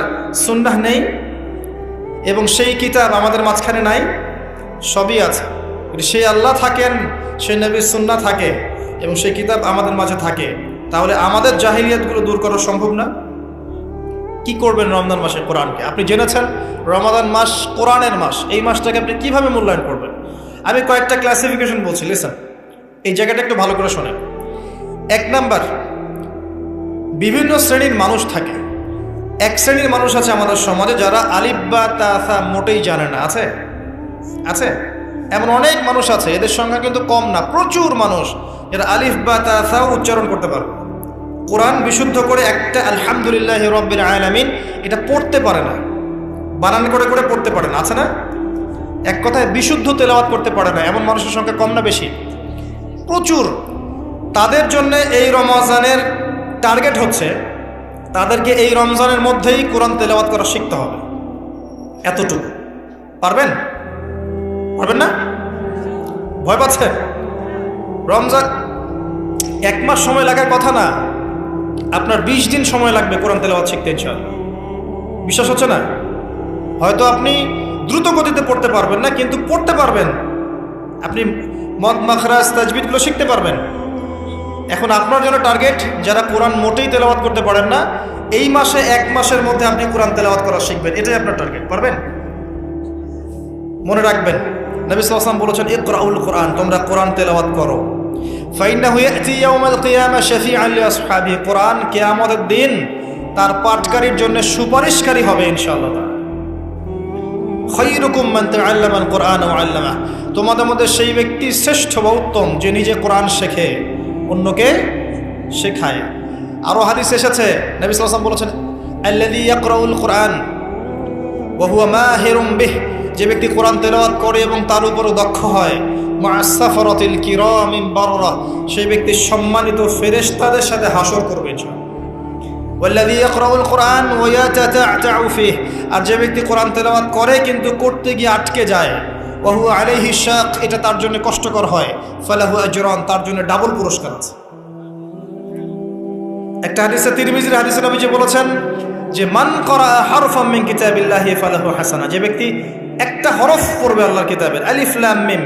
সুন্নাহ নেই এবং সেই কিতাব আমাদের মাঝখানে নাই? সবই আছে। সেই আল্লাহ থাকেন, সেই নবীর সুন্নাহ থাকে এবং সেই কিতাব আমাদের মাঝে থাকে, তাহলে আমাদের জাহিলিয়াতগুলো দূর করা সম্ভব না? কি করবেন রমজান মাসে কোরআনকে? আপনি জেনেছেন রমাদান মাস কোরআনের মাস, এই মাসটাকে আপনি কিভাবে মূল্যায়ন করবেন? আমি কয়েকটা ক্লাসিফিকেশন বলছি, লিসেন, এই জায়গাটা একটু ভালো করে শোনেন। 1 নাম্বার, বিভিন্ন শ্রেণীর মানুষ থাকে। এক শ্রেণীর মানুষ আছে আমাদের সমাজে যারা আলিফ বা তা মোটেই জানে না। আছে? আছে? এমন অনেক মানুষ আছে, এদের সংখ্যা কিন্তু কম না, প্রচুর মানুষ যারা আলিফ বা তা উচ্চারণ করতে পারে, কোরআন বিশুদ্ধ করে একটা আলহামদুলিল্লাহি রাব্বিল আলামিন এটা পড়তে পারে না, বানান করে করে পড়তে পারে না। আছে না? এক কথায় বিশুদ্ধ তেলাওয়াত করতে পারে না, এমন মানুষের সংখ্যা কম না বেশি? প্রচুর। তাদের জন্য এই রমজানের টার্গেট হচ্ছে তাদেরকে এই রমজানের মধ্যেই কোরআন তেলাওয়াত করা শিখতে হবে। এতটুকু পারবেন? পারবেন না? ভয় পাচ্ছেন? রমজান 1 মাস সময় লাগার কথা না, আপনার 20 দিন সময় লাগবে কোরআন তেলাওয়াত শিখতে ইনশাআল্লাহ। বিশ্বাস হচ্ছে না? হয়তো আপনি দ্রুত গতিতে পড়তে পারবেন না, কিন্তু পড়তে পারবেন। আপনি মদ মাখরাজ তাজবিদগুলো শিখতে পারবেন। এখন আপনার জন্য টার্গেট যারা কোরআন মোটেই তেলাওয়াত করতে পারেন না, এই মাসে 1 মাসের মধ্যে আপনি কোরআন তেলাওয়াত করা শিখবেন, এটাই আপনার টার্গেট। পারবেন? মনে রাখবেন, নবী সাল্লাল্লাহু আলাইহি ওয়াসাল্লাম বলেছেন ইকরাউল কোরআন, তোমরা কোরআন তেলাওয়াত করো। ফাইন্নাহু ইয়াতি ইয়াউমাল কিয়ামা শাফিআন লিআসহাবিহি, কোরআন কিয়ামতের দিন তার পাঠকারীর জন্য সুপারিশকারী হবে ইনশাআল্লাহ। খায়রুকুম মান তাআল্লামাল কোরআন ওয়া আল্লামা, তোমাদের মধ্যে সেই ব্যক্তি শ্রেষ্ঠ বা উত্তম যে নিজে কোরআন শেখে, অন্যকে শেখায়। আরো হাদিস এসেছে, নবী সাল্লাল্লাহু আলাইহি ওয়াসাল্লাম বলেছেন আল্লাযী ইয়াকরাউল কোরআন ওয়া হুয়া মাহিরুম বিহি, যে ব্যক্তি কোরআন তেলাওয়াত করে এবং তার উপর দক্ষ হয়, মা'আস সাফারাতিল কিরামিল বাররা, সেই ব্যক্তি সম্মানিত ফেরেশতাদের সাথে হাসর করবে ইনশাআল্লাহ। ওয়াল্লাযী ইয়াকরাউল কোরআন ওয়া ইয়াতাতা'তাউ ফিহি, আর যে ব্যক্তি কোরআন তেলাওয়াত করে কিন্তু করতে গিয়ে আটকে যায়, ওয়া হুয়া আলাইহি শাক, এটা তার জন্য কষ্টকর হয়, ফালাহু আজরান, তার জন্য ডাবল পুরস্কার আছে। একটা হাদিসে, তিরমিজির হাদিসে নবীজি বলেছেন যে মান করা হারফাম মিন কিতাবিল্লাহি ফালাহু হাসানা, যে ব্যক্তি একটা হরফ পড়বে আল্লাহর কিতাবের, আলিফ লাম মিম,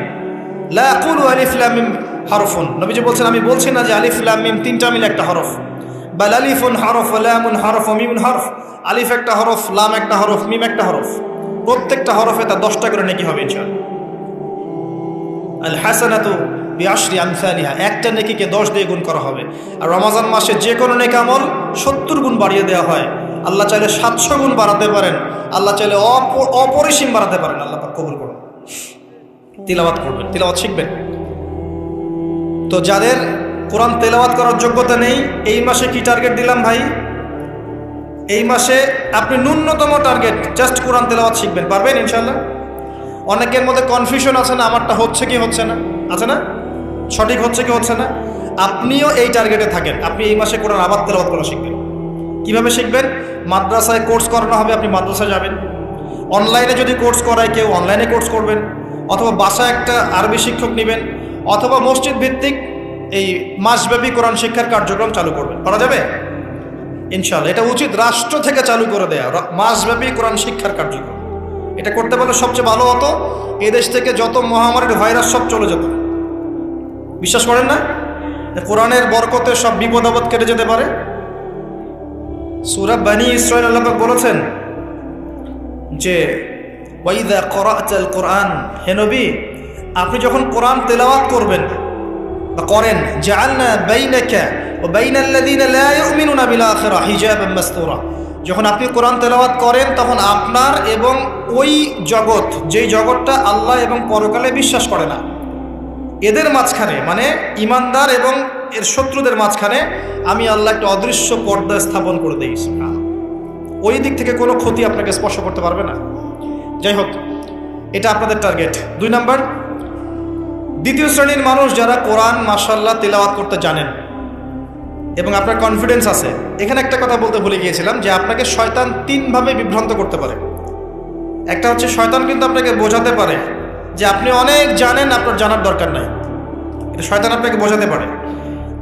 লা আকুলু আলিফ লাম মিম হারফুন, নবীজি বলছেন আমি বলছি না যে আলিফ লাম মিম তিনটা মিলে একটা হরফ, বাল আলিফুন হরফ, লামুন হরফ, মিমুন হরফ, আলিফ একটা হরফ, লাম একটা হরফ, মিম একটা হরফ, প্রত্যেকটা হরফে তার 10টা করে নেকি হবে ইনশাআল্লাহ। আল হাসানাতু বিআশরি আমসালিহা, একটা নেকিকে 10 দিয়ে গুণ করা হবে। আর রমজান মাসে যে কোনো নেক আমল 70 গুণ বাড়িয়ে দেওয়া হয়। আল্লাহ চাইলে 700 গুণ বাড়াতে পারেন, আল্লাহ চাইলে অপরিসীম বাড়াতে পারেন। আল্লাহ পাক কবুল করুন। তিলাওয়াত করবেন, তিলাওয়াত শিখবেন। তো যাদের কোরআন তেলাওয়াত করার যোগ্যতা নেই, এই মাসে কি টার্গেট দিলাম ভাই? এই মাসে আপনি ন্যূনতম টার্গেট জাস্ট কোরআন তেলাওয়াত শিখবেন, পারবেন ইনশাআল্লাহ? অনেকের মধ্যে কনফিউশন আছে না, আমারটা হচ্ছে কি হচ্ছে না, আছে না, সঠিক হচ্ছে কি হচ্ছে না। আপনিও এই টার্গেটে থাকেন, আপনি এই মাসে কোরআন আবার তেলাওয়াত করা শিখবেন। কিভাবে শিখবেন? মাদ্রাসায় কোর্স করানো হবে, আপনি মাদ্রাসায় যাবেন। অনলাইনে যদি কোর্স করায় কেউ, অনলাইনে কোর্স করবেন, অথবা বাসায় একটা আরবি শিক্ষক নেবেন, অথবা মসজিদ ভিত্তিক এই মাসব্যাপী কোরআন শিক্ষার কার্যক্রম চালু করবেন। করা যাবে? ইনশাআল্লাহ এটা উচিত রাষ্ট্র থেকে চালু করে দেয়া, মাসব্যাপী কোরআন শিক্ষার কার্যক্রম। এটা করতে পারলে সবচেয়ে ভালো হতো। এদেশ থেকে যত মহামারীর ভাইরাস সব চলে যেত। বিশ্বাস করেন না? কোরআনের বরকতে সব বিপদ আপদ কেটে যেতে পারে। সূরা বনী ইসরাঈল আল্লাহ পাক বলেছেন যে ওয়াইদা ক্বরা'তাল কোরআন, হে নবী আপনি যখন কোরআন তেলাওয়াত করবেন বা করেন, জাআলনা বাইনাকা ওয়া বাইনাল্লাযীনা লা ইউমিনুনা বিল আখিরাহ হিজাবান মাসতুরা, যখন আপনি কোরআন তেলাওয়াত করেন তখন আপনার এবং ওই জগৎ, যেই জগৎটা আল্লাহ এবং পরকালে বিশ্বাস করে না, এদের মাঝখানে মানে ইমানদার এবং এর শত্রুদের মাঝখানে আমি আল্লাহ একটা অদৃশ্য পর্দা স্থাপন করে দিই। ওই দিক থেকে কোনো ক্ষতি আপনাকে স্পর্শ করতে পারবে না। যাই হোক, এটা আপনাদের টার্গেট। 2 নাম্বার, দ্বিতীয় শ্রেণীর মানুষ যারা কোরআন মাশাআল্লাহ তিলাওয়াত করতে জানেন এবং আপনার কনফিডেন্স আছে। এখানে একটা কথা বলতে ভুলে গিয়েছিলাম যে আপনাকে শয়তান 3 ভাবে বিভ্রান্ত করতে পারে। একটা হচ্ছে শয়তান কিন্তু আপনাকে বোঝাতে পারে যে আপনি অনেক জানেন, আপনার জানার দরকার নাই। এটা শয়তান আপনাকে বোঝাতে পারে।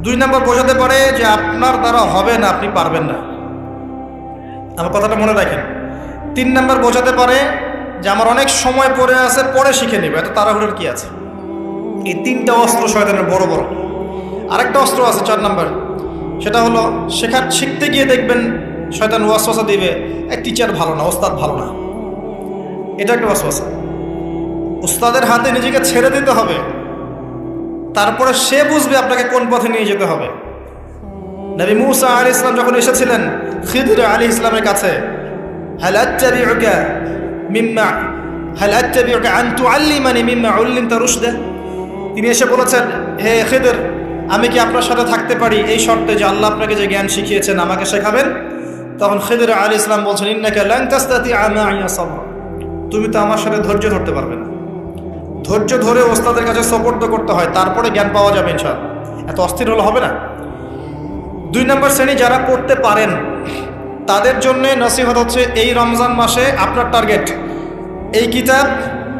2 নাম্বার বোঝাতে পারে যে আপনার দ্বারা হবে না, আপনি পারবেন না। আমার কথাটা মনে রাখেন। 3 নাম্বার বোঝাতে পারে যে আমার অনেক সময় পড়ে আছে, পরে শিখে নেবে, এত তাড়াহুড়োর কি আছে। এই 3টা অস্ত্র শয়তানের বড় বড়। আরেকটা অস্ত্র আছে 4 নাম্বার, সেটা হলো শিখতে গিয়ে দেখবেন শয়তান ওয়াসওয়াসা দিবে, এই টিচার ভালো না, ওস্তাদ ভালো না। এটা একটা ওয়াসওয়াসা। উস্তাদের হাতে নিজেকে ছেড়ে দিতে হবে, তারপরে সে বুঝবে আপনাকে কোন পথে নিয়ে যেতে হবে। নবী মূসা আলাইহিস সালাম যখন এসেছিলেন খিদর আলাইহিস সালামের কাছে, হাল আত্তাবিউকা আন তুআল্লিমানি মিম্মা উল্লিমতা রুশদা, তিনি এসে বলেছেন, হে খিদর আমি কি আপনার সাথে থাকতে পারি এই শর্তে যে আল্লাহ আপনাকে যে জ্ঞান শিখিয়েছেন আমাকে শেখাবেন? তখন খিদর আলাইহিস সালাম বলছেন, ইন্নাকা লান তাস্তাতিআ মা'ইয়া সাবরা, তুমি তো আমার সাথে ধৈর্য ধরতে পারবে না। ধৈর্য ধরে ওস্তাদের কাছে সুপর্দ করতে হয়, তারপরে জ্ঞান পাওয়া যাবে ইনশাআল্লাহ। এত অস্থির হলে হবে না। 2 নম্বর শ্রেণী যারা পড়তে পারেন তাদের জন্য নসিহত হচ্ছে, এই রমজান মাসে আপনার টার্গেট এই কিতাব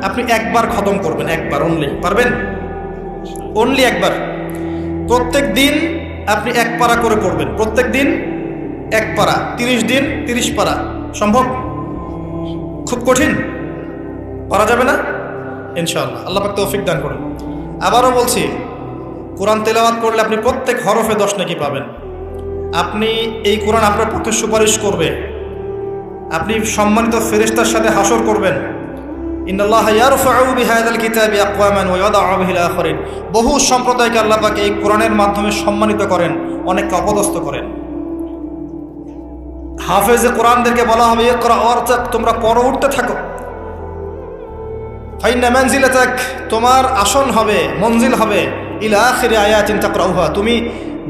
আপনি একবার খতম করবেন, একবার অনলি। পারবেন? অনলি একবার। প্রত্যেক দিন আপনি 1 পারা করে পড়বেন, প্রত্যেক দিন 1 পারা, 30 দিন 30 পারা। সম্ভব? খুব কঠিন? পারা যাবে না? ইনশাআল্লাহ আল্লাহ পাক তৌফিক দান করুন। আবারও বলছি, কোরআন তেলাওয়াত করলে আপনি প্রত্যেক হরফে 10 নেকি পাবেন। আপনি এই কোরআন আপনার পক্ষে সুপারিশ করবে, আপনি সম্মানিত ফেরেশতার সাথে হাসর করবেন। ইন্নাল্লাহা ইয়ারফাউ বিহাযাল কিতাবি আকওয়ামান ওয়া ইয়াদাউ বিহিল আখারিন, বহু সম্প্রদায়কে আল্লাহ পাক এই কোরআনের মাধ্যমে সম্মানিত করেন, অনেককে অপদস্থ করেন। হাফেজে কোরআনদেরকে বলা হবে, ইকরা ওয়ারতাক, তোমরা পড়ো, উঠতে থাকো। ফাইন্না মানজিলাতাক, তোমার আসন হবে, মঞ্জিল হবে, ইলা আখিরি আয়াতিন তাকরাউহা, তুমি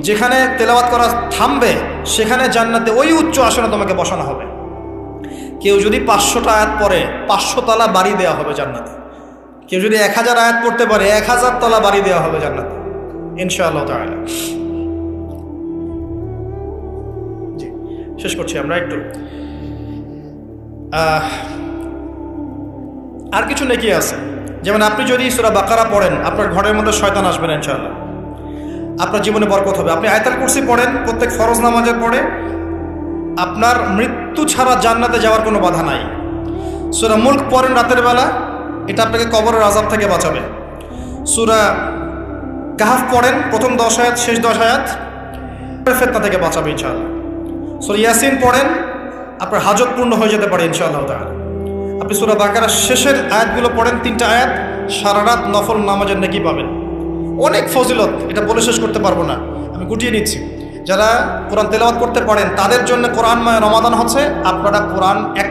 যেখানে তেলাওয়াত করা থামবে সেখানে জান্নাতে ওই উচ্চ আসনে তোমাকে বসানো হবে। কেউ যদি 500টা আয়াত পড়ে 500 তলা বাড়ি দেওয়া হবে জান্নাতে। কেউ যদি 1000 আয়াত পড়তে পারে 1000 তলা বাড়ি দেওয়া হবে জান্নাতে ইনশাআল্লাহ তাআলা। জি, শেষ করছি আমরা একটু। আর কিছু নেকি আছে, যেমন আপনি যদি সূরা বাকারা পড়েন আপনার ঘরের মধ্যে শয়তান আসবে না ইনশাআল্লাহ, আপনার জীবনে বরকত হবে। আপনি আয়াতুল কুরসি পড়েন প্রত্যেক ফরজ নামাজের পরে, আপনার মৃত্যু ছাড়া জান্নাতে যাওয়ার কোনো বাধা নাই। সূরা মুলক পড়েন রাতের বেলা, এটা আপনাকে কবরের আযাব থেকে বাঁচাবে। সূরা কাহফ পড়েন প্রথম 10 আয়াত শেষ 10 আয়াত, ফিতনা থেকে বাঁচাবে ইনশাআল্লাহ। সূরা ইয়াসিন পড়েন, আপনার হাজত পূর্ণ হয়ে যেতে পারে ইনশাআল্লাহ তাআলা। আপনি সূরা বাকারার শেষের আয়াতগুলো পড়েন 3টা আয়াত, সারা রাত নফল নামাজের নেকি পাবেন। অনেক ফজিলত, এটা বলে শেষ করতে পারবো না, আমি গুটিয়ে নিচ্ছি। যারা কোরআন তেলাওয়াত করতে পারেন তাদের জন্য কোরআনময় রমাদান হচ্ছে, আপনারা কোরআন 1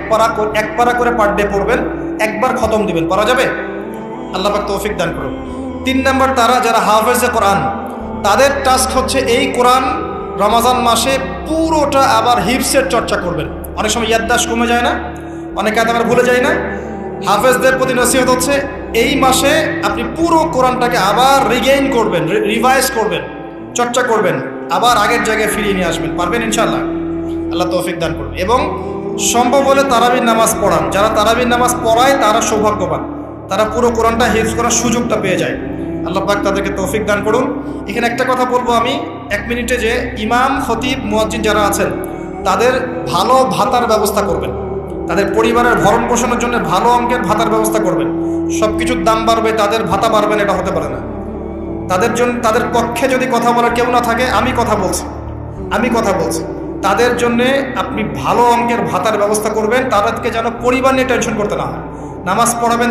পারা করে পার ডে পড়বেন, একবার খতম দিবেন। পারা যাবে? আল্লাহ পাক তৌফিক দান করুন। 3 নম্বর, তারা যারা হাফেজে কোরআন তাদের টাস্ক হচ্ছে এই কোরআন রমাজান মাসে পুরোটা আবার হিফসের চর্চা করবেন। অনেক সময় ইয়াদদাশ কমে যায় না, অনেকে আবার ভুলে যায় না। হাফেজদের প্রতি নসিহত হচ্ছে এই মাসে আপনি পুরো কোরআনটাকে আবার রিগেইন করবেন, রিভাইজ করবেন, চর্চা করবেন, আবার আগের জায়গায় ফিরিয়ে নিয়ে আসবেন। পারবেন ইনশাআল্লাহ? আল্লাহ তৌফিক দান করুন। এবং সম্ভব হলে তারাবির নামাজ পড়ান। যারা তারাবির নামাজ পড়ায় তারা সৌভাগ্যবান, তারা পুরো কোরআনটা হিফজ করার সুযোগটা পেয়ে যায়। আল্লাহ পাক তাদেরকে তৌফিক দান করুন। এখানে একটা কথা বলবো আমি 1 মিনিটে, যে ইমাম খতিব মুয়াজ্জিন যারা আছেন তাদের ভালো ভাতার ব্যবস্থা করবেন, তাদের পরিবারের ভরণ পোষণের জন্য ভালো অঙ্কের ভাতার ব্যবস্থা করবেন। সব কিছুর দাম বাড়বে, তাদের ভাতা বাড়বেন, এটা হতে পারে না। তাদের জন্য, তাদের পক্ষে যদি কথা বলার কেউ না থাকে, আমি কথা বলছি, তাদের জন্যে আপনি ভালো অঙ্কের ভাতার ব্যবস্থা করবেন। তাদেরকে যেন পরিবার নিয়ে টেনশন করতে না হয়। নামাজ পড়াবেন,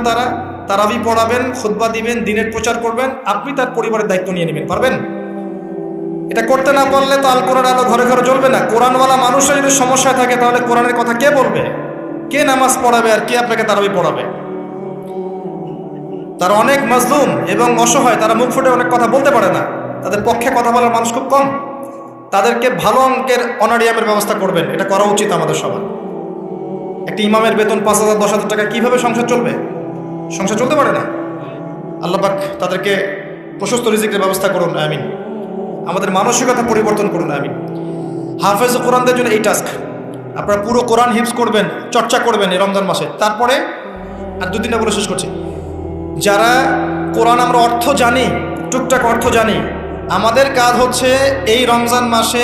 তারাবি পড়াবেন, খুতবা দিবেন, দিনের প্রচার করবেন, আপনি তার পরিবারের দায়িত্ব নিয়ে নেবেন। পারবেন? এটা করতে না পারলে তো আল কোরআন আলো ঘরে ঘরে জ্বলবে না। কোরআনওয়ালা মানুষের যদি সমস্যায় থাকে, তাহলে কোরআনের কথা কে বলবে? কে নামাজ পড়াবে আর কে আপনাকে তারাবি পড়াবে? তারা অনেক মাজলুম এবং অসহায়, তারা মুখ ফুটে অনেক কথা বলতে পারে না, তাদের পক্ষে কথা বলার মানুষ খুব কম। তাদেরকে ভালো অঙ্কের অনারিয়ামের ব্যবস্থা করবেন, এটা করা উচিত আমাদের সবার। একটি ইমামের বেতন 5,000 10,000 টাকা, কিভাবে সংসার চলবে? সংসার চলতে পারে না। আল্লাহ পাক তাদেরকে প্রশস্ত রিজিকের ব্যবস্থা করুন, আমিন। আমাদের মানসিকতা পরিবর্তন করুন, আমিন। হাফেজ কোরআনদের জন্য এই টাস্ক, আপনারা পুরো কোরআন হিফজ করবেন, চর্চা করবেন এই রমজান মাসে। তারপরে আর 2-3টা বলে শেষ করছি। যারা কোরআন আমরা অর্থ জানি, টুকটাক অর্থ জানি, আমাদের কাজ হচ্ছে এই রমজান মাসে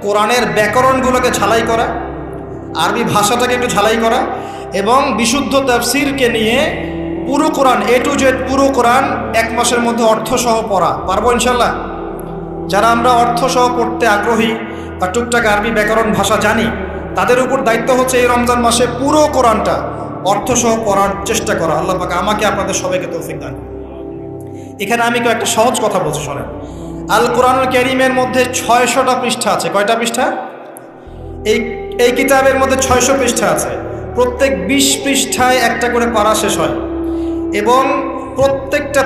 কোরআনের ব্যাকরণগুলোকে ঝালাই করা, আরবি ভাষাটাকে একটু ঝালাই করা, এবং বিশুদ্ধ তাফসীরকে নিয়ে পুরো কোরআন A to Z পুরো কোরআন 1 মাসের মধ্যে অর্থসহ পড়া। পারবো ইনশাল্লাহ? যারা আমরা অর্থসহ পড়তে আগ্রহী বা টুকটাক আরবি ব্যাকরণ ভাষা জানি, তাদের উপর দায়িত্ব হচ্ছে এই রমজান মাসে পুরো কোরআনটা অর্থসহ পড়ার চেষ্টা করা। আল্লাহ পাক আমাকে আপনাদের সবাইকে তৌফিক দান। এখানে আমি একটা সহজ কথা বলছি, শোনেন। আল কোরআনুল কারীমের মধ্যে 600টা পৃষ্ঠা আছে। কয়টা পৃষ্ঠা? এই কিতাবের মধ্যে 600 পৃষ্ঠা আছে। প্রত্যেক 20 পৃষ্ঠায় একটা করে পারা শেষ হয়, এবং প্রত্যেকটা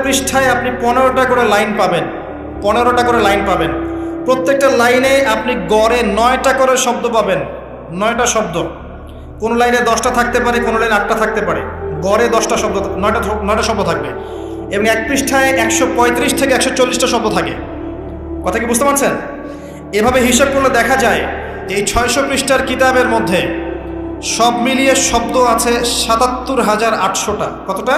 পৃষ্ঠায় আপনি 15টা করে লাইন পাবেন। প্রত্যেকটা লাইনে আপনি গড়ে 9টা করে শব্দ পাবেন। 9টা শব্দ, কোন লাইনে 10টা থাকতে পারে, কোন লাইনে 8টা থাকতে পারে, গড়ে 10টা শব্দ, 9টা শব্দ থাকবে। এবং এক পৃষ্ঠায় 135 থেকে 140টা শব্দ থাকে। কথা কি বুঝতে পারছেন? এভাবে হিসাব করলে দেখা যায় যে এই 600 পৃষ্ঠার কিতাবের মধ্যে সব মিলিয়ে শব্দ আছে 77,800টা। কতটা?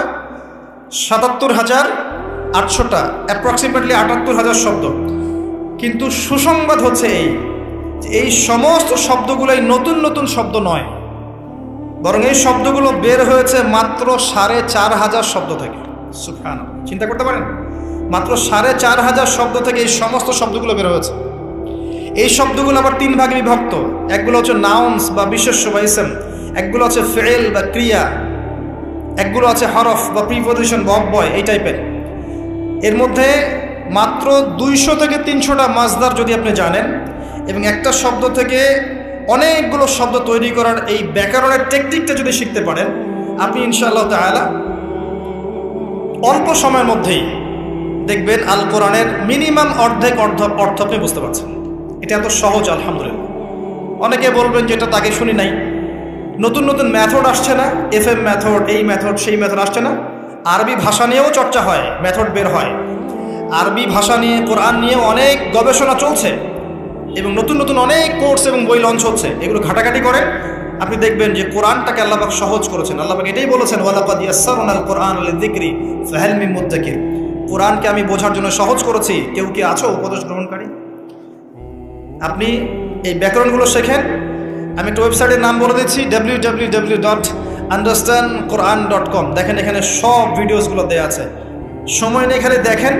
77,800টা, অ্যাপ্রক্সিমেটলি 78,000 শব্দ। কিন্তু সুসংবাদ হচ্ছে এই সমস্ত শব্দগুলোই নতুন নতুন শব্দ নয়, বরং এই শব্দগুলো বের হয়েছে মাত্র 4,500 শব্দ থেকে। সুবহানাল্লাহ, চিন্তা করতে পারেন? মাত্র 4,500 শব্দ থেকে এই সমস্ত শব্দগুলো বের হয়েছে। এই শব্দগুলো আবার 3 ভাগে বিভক্ত। একগুলো হচ্ছে নাউন্স বা বিশেষ্য বা ইসম, একগুলো হচ্ছে ফেল বা ক্রিয়া, একগুলো আছে হরফ বা প্রিপোজিশন বা অব্যয়, এই টাইপের। এর মধ্যে মাত্র 200 থেকে 300টা মাজদার যদি আপনি জানেন, এবং একটা শব্দ থেকে অনেকগুলো শব্দ তৈরি করার এই ব্যাকরণের টেকনিকটা যদি শিখতে পারেন, আপনি ইনশাআল্লাহ তাআলা অল্প সময়ের মধ্যেই দেখবেন আল কোরআনের মিনিমাম অর্ধেক অর্থ আপনি বুঝতে পারছেন। এটা এত সহজ, আলহামদুলিল্লাহ। অনেকে বলবেন যে এটা তাকে শুনি নাই, নতুন নতুন মেথড আসছে না, FM মেথড, এই মেথড, সেই মেথড আসছে না। আরবি ভাষা নিয়েও চর্চা হয়, মেথড বের হয়। আরবি ভাষা নিয়ে, কোরআন নিয়ে অনেক গবেষণা চলছে, এবং নতুন নতুন অনেক কোর্স এবং বই লঞ্চ হচ্ছে। এগুলো ঘাটাঘাটি করে আপনি দেখবেন যে কোরআনটাকে আল্লাহ পাক সহজ করেছেন। আল্লাহ পাক এটাই বলেছেন, ওয়ালাকাদ ইয়াসসারনাল কোরআন লিযিকরি ফাহাল মিন মুদ্দাকির। কোরআনকে আমি বোঝার জন্য সহজ করেছি, কেউ কি আছো উপদেশ গ্রহণকারী? আপনি এই ব্যাকরণগুলো শেখেন। আমি একটা ওয়েবসাইটের নাম বলে দিচ্ছি, www.understandquran.com। দেখেন, এখানে সব ভিডিওসগুলো দেওয়া আছে। সময় নিয়ে এখানে দেখেন,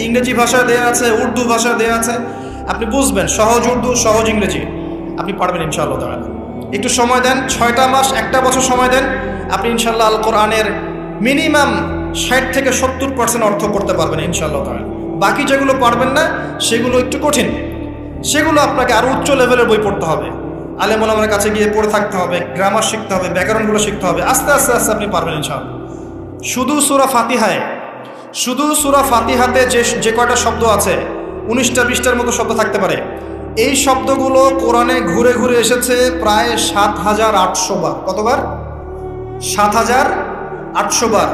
ইংরেজি ভাষায় দেওয়া আছে, উর্দু ভাষায় দেওয়া আছে। আপনি বুঝবেন, সহজ উর্দু, সহজ ইংরেজি, আপনি পারবেন ইনশাআল্লাহ তাআলা। একটু সময় দেন, 6টা মাস, 1টা বছর সময় দেন, আপনি ইনশাআল্লাহ আল কোরআনের মিনিমাম 60 থেকে 70% অর্থ করতে পারবেন ইনশাআল্লাহ তাআলা। বাকি যেগুলো পারবেন না, সেগুলো একটু কঠিন, সেগুলো আপনাকে আরও উচ্চ লেভেলের বই পড়তে হবে, আলেম ওলামার কাছে গিয়ে পড়ে থাকতে হবে, গ্রামার শিখতে হবে, ব্যাকরণগুলো শিখতে হবে। আস্তে আস্তে আস্তে আপনি পারবেন ইনশাআল্লাহ। শুধু সূরা ফাতিহাতে যে কয়টা শব্দ আছে, 19টা 20টার মতো শব্দ থাকতে পারে। এই শব্দগুলো কোরআনে ঘুরে ঘুরে এসেছে প্রায় 7,800 বার। কতবার? 7,800 বার।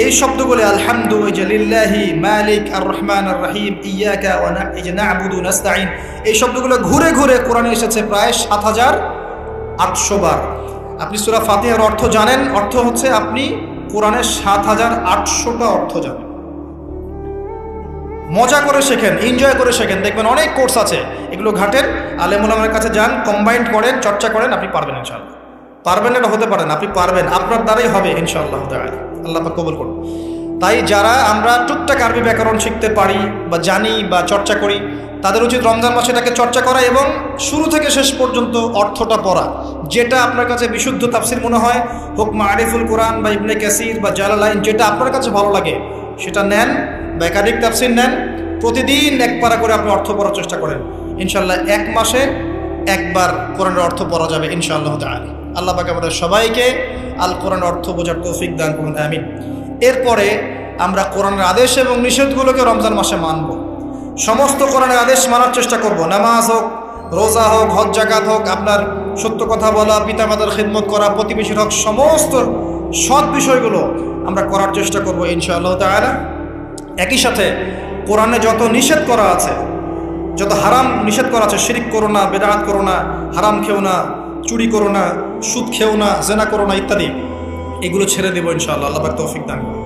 এই শব্দগুলো আলহামদু লিল্লাহি মালিক আর রহমান আর রহিম ইয়াকা ওয়া না'বুদু নাস্তাইন, এই শব্দগুলো ঘুরে ঘুরে কোরআনে এসেছে প্রায় 7,800 বার। আপনি সূরা ফাতিহার অর্থ জানেন, অর্থ হচ্ছে আপনি কোরআনের 7,800টা অর্থ জানেন। মজা করে শেখেন, এনজয় করে শেখেন। দেখবেন অনেক কোর্স আছে, এগুলো ঘাটেন, আলেম ওলামার কাছে যান, কম্বাইন্ড করেন, চর্চা করেন, আপনি পারবেন ইনশাআল্লাহ। পারবেন এটা হতে পারেন, আপনি পারবেন, আপনার দ্বারাই হবে ইনশাআল্লাহ তাআলা। আল্লাহ পাক কবুল করুন। তাই যারা আমরা টুকটাক আরবি ব্যাকরণ শিখতে পারি বা জানি বা চর্চা করি, তাদের উচিত রমজান মাসে এটাকে চর্চা করা এবং শুরু থেকে শেষ পর্যন্ত অর্থটা পড়া। যেটা আপনার কাছে বিশুদ্ধ তাফসির মনে হয়, হোক মারিফুল কোরআন বা ইবনে কাসির বা জালালাইন, যেটা আপনার কাছে ভালো লাগে সেটা নেন, বা একাধিক তাফসির নেন, প্রতিদিন এক পারা করে আপনি অর্থ পড়ার চেষ্টা করেন। ইনশাআল্লাহ এক মাসে একবার কোরআনের অর্থ পড়া যাবে ইনশাআল্লাহ তাআলা। আল্লাহ পাক আমাদের সবাইকে আল কোরআন অর্থ বোঝার তৌফিক দান করুন, আমিন। এরপরে আমরা কোরআনের আদেশ এবং নিষেধগুলোকে রমজান মাসে মানব। সমস্ত কোরআনের আদেশ মানার চেষ্টা করব। নামাজ হোক, রোজা হোক, হজ জাকাত হোক, আপনার সত্য কথা বলা, পিতামাতার খিদমত করা, প্রতিবেশীর হক, সমস্ত সৎ বিষয়গুলো আমরা করার চেষ্টা করব ইনশাআল্লাহ তাআলা। একই সাথে কোরআনে যত নিষেধ করা আছে, যত হারাম নিষেধ করা আছে, শিরিক করো না, বেদাত করো না, হারাম খেও না, চুরি করো না, সুদ খেও না, জেনা করো না ইত্যাদি, এগুলো ছেড়ে দেবো ইনশাআল্লাহ। আল্লাহ পাক তৌফিক দান করুন।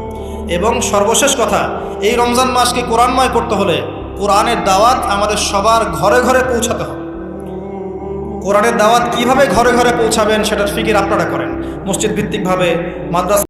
এবং সর্বশেষ কথা, এই রমজান মাসকে কোরআনময় করতে হলে কোরআনের দাওয়াত আমাদের সবার ঘরে ঘরে পৌঁছাতে হবে। কোরআনের দাওয়াত কিভাবে ঘরে ঘরে পৌঁছাবেন সেটার ফিকির আপনারা করেন, মসজিদ ভিত্তিকভাবে, মাদ্রাসা